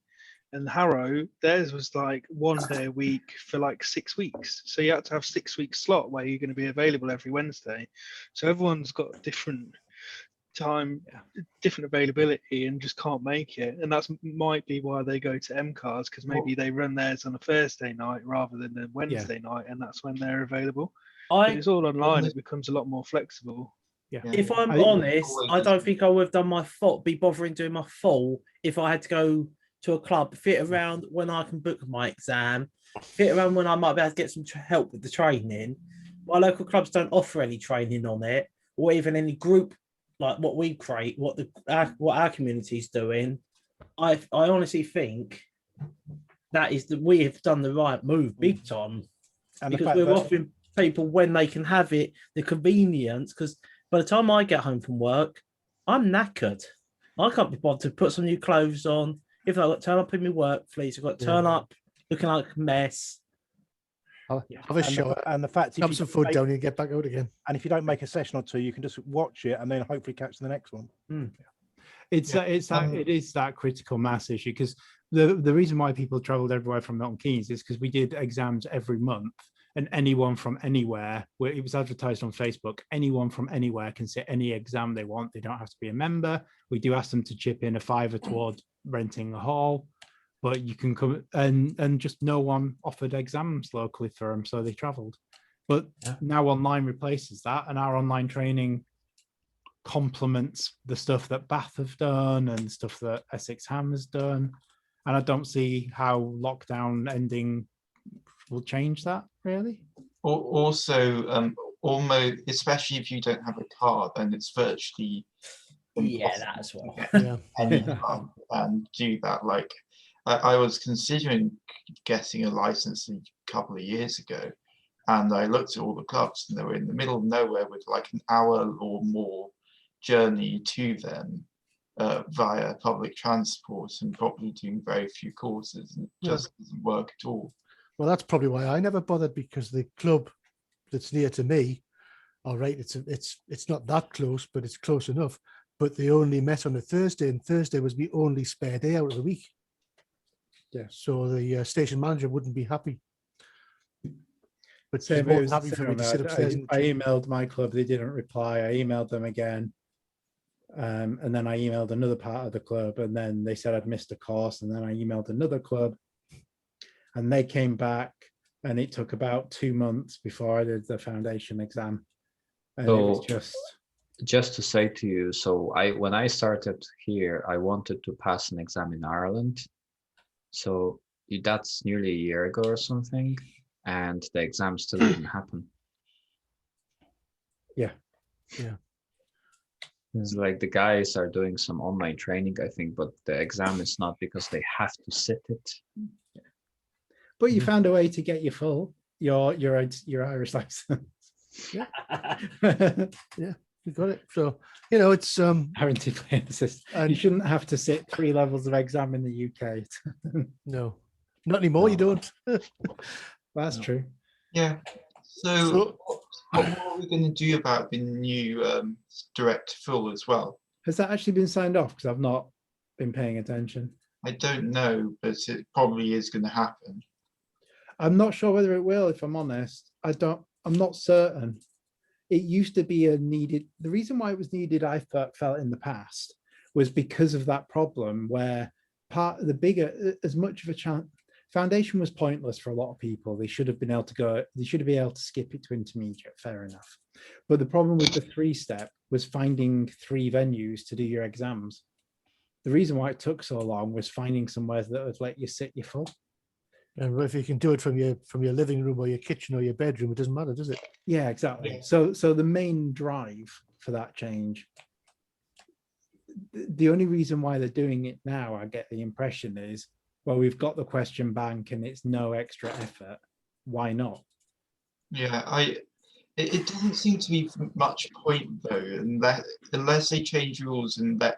S4: And Harrow, theirs was like 1 day a week for like 6 weeks, so you had to have 6 week slot where you're going to be available every Wednesday. So everyone's got different time, different availability, and just can't make it. And that's might be why they go to MCARS, because maybe they run theirs on a Thursday night rather than a Wednesday night, and that's when they're available. But it's all online, it becomes a lot more flexible.
S1: Yeah.
S8: If I'm honest, I don't think I would have done be bothering doing my full if I had to go to a club, fit around when I can book my exam, fit around when I might be able to get some help with the training. My local clubs don't offer any training on it, or even any group like what we create, what our community's doing. I honestly think that we have done the right move, big time,
S6: And
S8: because we're offering people when they can have it, the convenience. Because by the time I get home from work, I'm knackered. I can't be bothered to put some new clothes on. If I've got to turn up in my work fleece, I've got to turn up looking like a mess.
S3: Have a shower.
S6: And the fact,
S3: Have some food down and get back out again.
S6: And if you don't make a session or two, you can just watch it and then hopefully catch the next one.
S1: It is that critical mass issue, because the reason why people traveled everywhere from Milton Keynes is because we did exams every month, and anyone from anywhere, where it was advertised on Facebook, anyone from anywhere can sit any exam they want. They don't have to be a member. We do ask them to chip in a £5 towards renting a hall, but you can come, and just no one offered exams locally for them, so they traveled. But now online replaces that, and our online training complements the stuff that Bath have done and stuff that Essex Ham has done. And I don't see how lockdown ending will change that, really.
S9: Also, almost, especially if you don't have a car, then it's virtually
S8: Yeah, that's what.
S9: any do that. Like, I was considering getting a license a couple of years ago, and I looked at all the clubs, and they were in the middle of nowhere with like an hour or more journey to them via public transport, and probably doing very few courses, and it just doesn't work at all.
S3: Well, that's probably why I never bothered, because the club that's near to me, all right, it's not that close, but it's close enough. But they only met on a Thursday, and Thursday was the only spare day out of the week. Yeah, so the station manager wouldn't be happy. But she's more than happy for me to sit upstairs.
S1: I emailed my club, they didn't reply. I emailed them again. And then I emailed another part of the club, and then they said I'd missed a course. And then I emailed another club, and they came back, and it took about 2 months before I did the foundation exam. And it was
S5: just to say to you, so when I started here, I wanted to pass an exam in Ireland. So that's nearly a year ago or something, and the exam still didn't happen.
S3: Yeah.
S5: It's like the guys are doing some online training, I think, but the exam is not, because they have to sit it.
S1: But you found a way to get your Irish license.
S3: Yeah. Yeah, you got it. So, you know, it's
S1: Guaranteed clean assist. You shouldn't have to sit 3 levels of exam in the UK.
S3: No, not anymore. You don't.
S1: That's true.
S9: Yeah. So what are we going to do about the new direct to full as well?
S1: Has that actually been signed off? Because I've not been paying attention.
S9: I don't know, but it probably is going to happen.
S1: I'm not sure whether it will, if I'm honest. I'm not certain. It used to be the reason why it was needed, I felt in the past, was because of that problem where as much of a chance, foundation was pointless for a lot of people. They should have been able to skip it to intermediate, fair enough. But the problem with the 3-step was finding 3 venues to do your exams. The reason why it took so long was finding somewhere that would let you sit your full.
S3: And if you can do it from your living room or your kitchen or your bedroom, it doesn't matter, does it?
S1: Yeah, exactly. So the main drive for that change, the only reason why they're doing it now, I get the impression, is, well, we've got the question bank and it's no extra effort. Why not?
S9: Yeah, it doesn't seem to be much point though, unless they change rules and that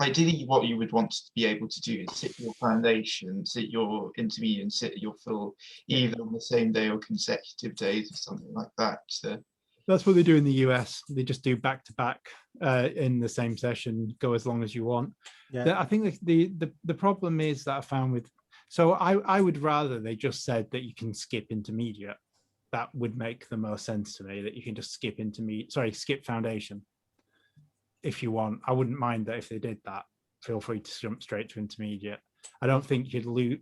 S9: ideally what you would want to be able to do is sit your foundation, sit your intermediate, and sit your full, either on the same day or consecutive days or something like that.
S1: That's what they do in the US. They just do back to back in the same session, go as long as you want. Yeah. I think the problem is that I found with, so I would rather they just said that you can skip intermediate. That would make the most sense to me, that you can just skip skip foundation if you want. I wouldn't mind that if they did that. Feel free to jump straight to intermediate. I don't think you'd lose,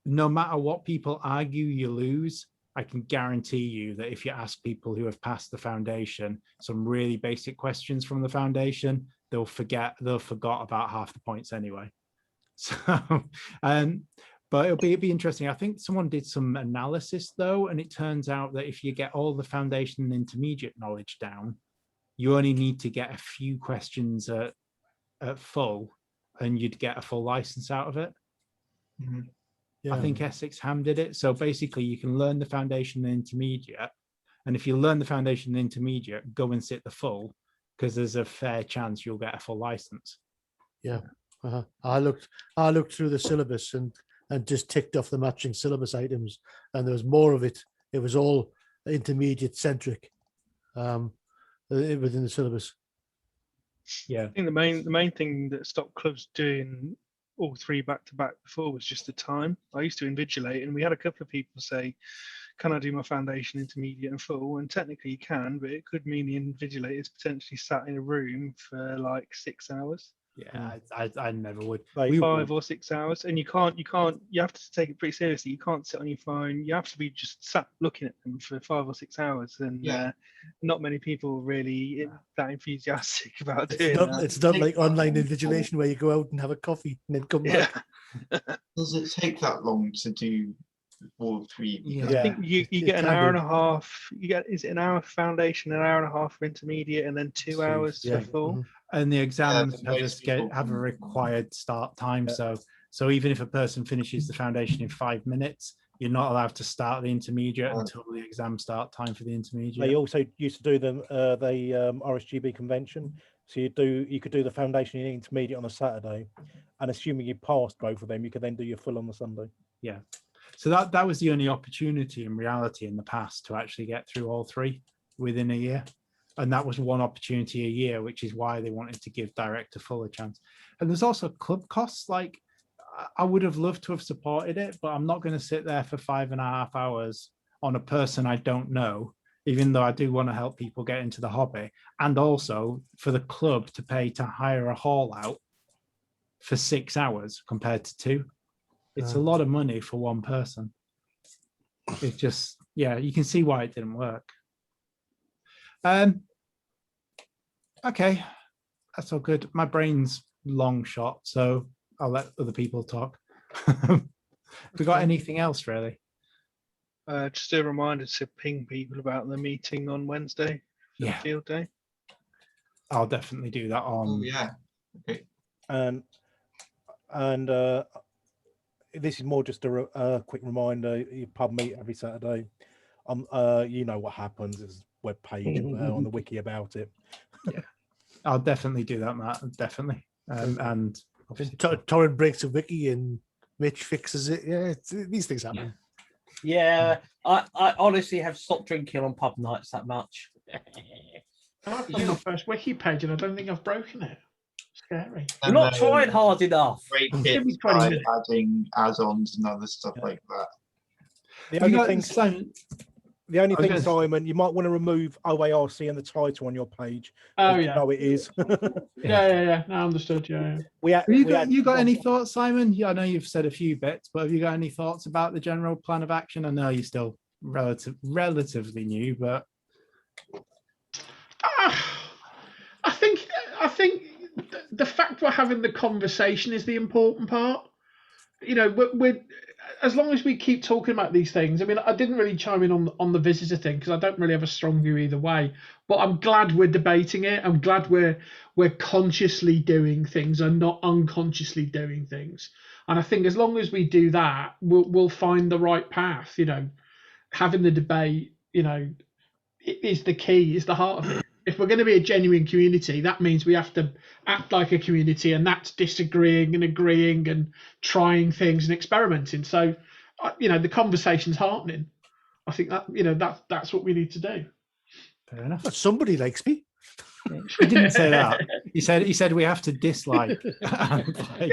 S1: no matter what people argue, you lose. I can guarantee you that if you ask people who have passed the foundation some really basic questions from the foundation, they'll forgot about half the points anyway. So, but it'll be interesting. I think someone did some analysis though, and it turns out that if you get all the foundation and intermediate knowledge down, you only need to get a few questions at full, and you'd get a full license out of it.
S9: Mm-hmm.
S1: Yeah. I think Essex Ham did it. So basically you can learn the foundation and intermediate. And if you learn the foundation and intermediate, go and sit the full, because there's a fair chance you'll get a full license.
S3: Yeah. I looked through the syllabus and just ticked off the matching syllabus items, and there was more of it. It was all intermediate centric within the syllabus.
S4: Yeah. I think the main thing that stopped clubs doing all 3 back-to-back before was just the time. I used to invigilate, and we had a couple of people say, can I do my foundation, intermediate and full? And technically you can, but it could mean the invigilator's potentially sat in a room for like 6 hours.
S1: Yeah, I never would.
S4: Like 5 or 6 hours, and you have to take it pretty seriously. You can't sit on your phone. You have to be just sat looking at them for 5 or 6 hours, and not many people really that enthusiastic about doing that.
S3: It's not like online invigilation where you go out and have a coffee and then come back.
S9: Does it take that long to do all three.
S1: Yeah.
S4: I think you
S3: it
S4: get an
S3: can
S4: hour and
S3: be.
S4: a half. You get, is it an hour for foundation, an hour and a half for intermediate, and then 2 hours
S3: Yeah.
S4: for full?
S3: Mhm.
S1: And the exams
S9: but
S1: have
S9: most people
S1: have a
S9: can-
S1: required start time.
S6: Yeah.
S1: So even if a person finishes the foundation in 5 minutes, you're not allowed to start the intermediate
S9: Oh.
S1: until the exam start time for the intermediate.
S6: They also used to do the RSGB convention. So you could do the foundation and intermediate on a Saturday, and assuming you passed both of them, you could then do your full on the Sunday.
S1: Yeah. So that was the only opportunity in reality in the past to actually get through all three within a year. And that was one opportunity a year, which is why they wanted to give direct to full a chance. And there's also club costs. Like, I would have loved to have supported it, but I'm not going to sit there for 5.5 hours on a person I don't know, even though I do want to help people get into the hobby. And also for the club to pay to hire a hall out for 6 hours compared to 2. It's a lot of money for one person. It's just, yeah, you can see why it didn't work. Okay, that's all good. My brain's long shot, so I'll let other people talk. We got anything else really?
S4: Just a reminder to ping people about the meeting on Wednesday for
S1: Yeah.
S4: the field day.
S1: I'll definitely do that on.
S9: Oh yeah. Okay.
S6: And this is more just a quick reminder. You pub meet every Saturday. You know what happens. There's a web page on the wiki about it.
S1: Yeah, I'll definitely do that, Matt. Definitely. And obviously,
S3: Torrent breaks a wiki and Mitch fixes it. Yeah, these things happen.
S8: Yeah, I honestly have stopped drinking on pub nights that much.
S7: I've done my first wiki page and I don't think I've broken it. Scary.
S8: You're not trying hard enough.
S9: Break
S7: Give me
S9: it
S7: 20
S9: by
S7: minutes.
S9: adding add-ons and other stuff like that.
S6: The
S1: Have you
S6: only
S1: got
S6: thing,
S1: some- I was gonna-
S6: Simon, you might want to remove OARC and the title on your page.
S7: Oh,
S6: 'cause
S7: yeah.
S6: you know it is.
S7: Yeah. No, understood. Yeah.
S1: Have you got any thoughts, Simon? Yeah, I know you've said a few bits, but have you got any thoughts about the general plan of action? I know you're still relatively new, but
S7: I think the fact we're having the conversation is the important part. You know, we're as long as we keep talking about these things. I mean, I didn't really chime in on the visitor thing because I don't really have a strong view either way. But I'm glad we're debating it. I'm glad we're consciously doing things and not unconsciously doing things. And I think as long as we do that, we'll find the right path. You know, having the debate, you know, is the key, is the heart of it. If we're going to be a genuine community, that means we have to act like a community, and that's disagreeing and agreeing and trying things and experimenting. So, you know, the conversation's heartening. I think that, you know, that's what we need to do.
S1: fair enough.
S3: But somebody likes me.
S1: He didn't say that. He said we have to dislike.
S7: Yeah,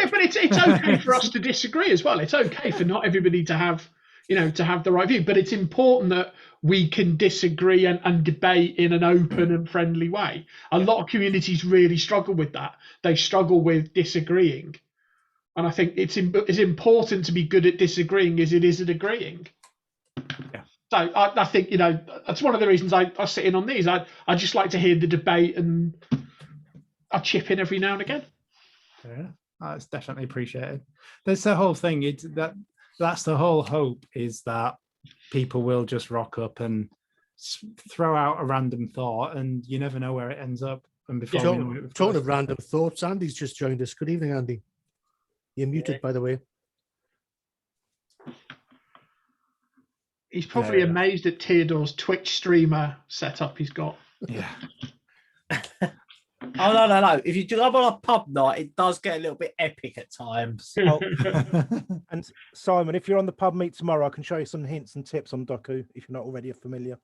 S7: but it's okay for us to disagree as well. It's okay for not everybody to have, you know, to have the right view. But it's important that we can disagree and debate in an open and friendly way. A lot of communities really struggle with that. They struggle with disagreeing. And I think it's important to be good at disagreeing as it is at agreeing.
S1: Yeah.
S7: So I think, you know, that's one of the reasons I sit in on these. I just like to hear the debate, and I chip in every now and again.
S1: Yeah, that's definitely appreciated. That's the whole thing. That's the whole hope, is that people will just rock up and throw out a random thought, and you never know where it ends up. And before we know it,
S3: Talking of random thoughts, Andy's just joined us. Good evening, Andy. You're muted, by the way.
S7: He's probably
S1: Yeah.
S7: amazed at Theodore's Twitch streamer setup he's got.
S1: yeah,
S8: Oh no! If you do up on a pub night, it does get a little bit epic at times.
S6: And Simon, if you're on the pub meet tomorrow, I can show you some hints and tips on Doku if you're not already familiar.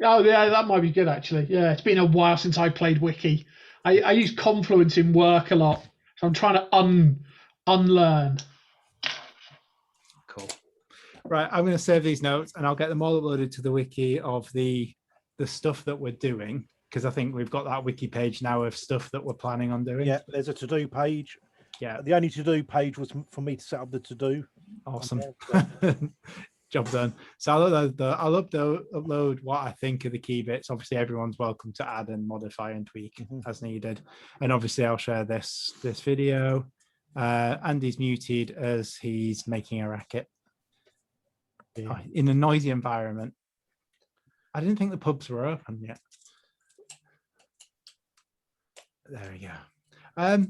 S7: Oh yeah, that might be good actually. Yeah, it's been a while since I played Wiki. I use Confluence in work a lot, so I'm trying to unlearn.
S1: cool. Right, I'm going to save these notes and I'll get them all uploaded to the wiki of the stuff that we're doing, because I think we've got that wiki page now of stuff that we're planning on doing.
S6: Yeah, there's a to-do page.
S1: Yeah,
S6: The only to-do page was for me to set up the to-do.
S1: awesome. Job done. So I'll upload what I think are the key bits. Obviously, everyone's welcome to add and modify and tweak as needed. And obviously, I'll share this video. Andy's muted as he's making a racket. in a noisy environment. I didn't think the pubs were open yet. There we go. All right,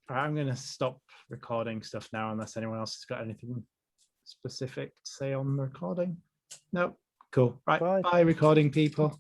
S1: I'm going to stop recording stuff now unless anyone else has got anything specific to say on the recording. No, cool. Right, bye recording people.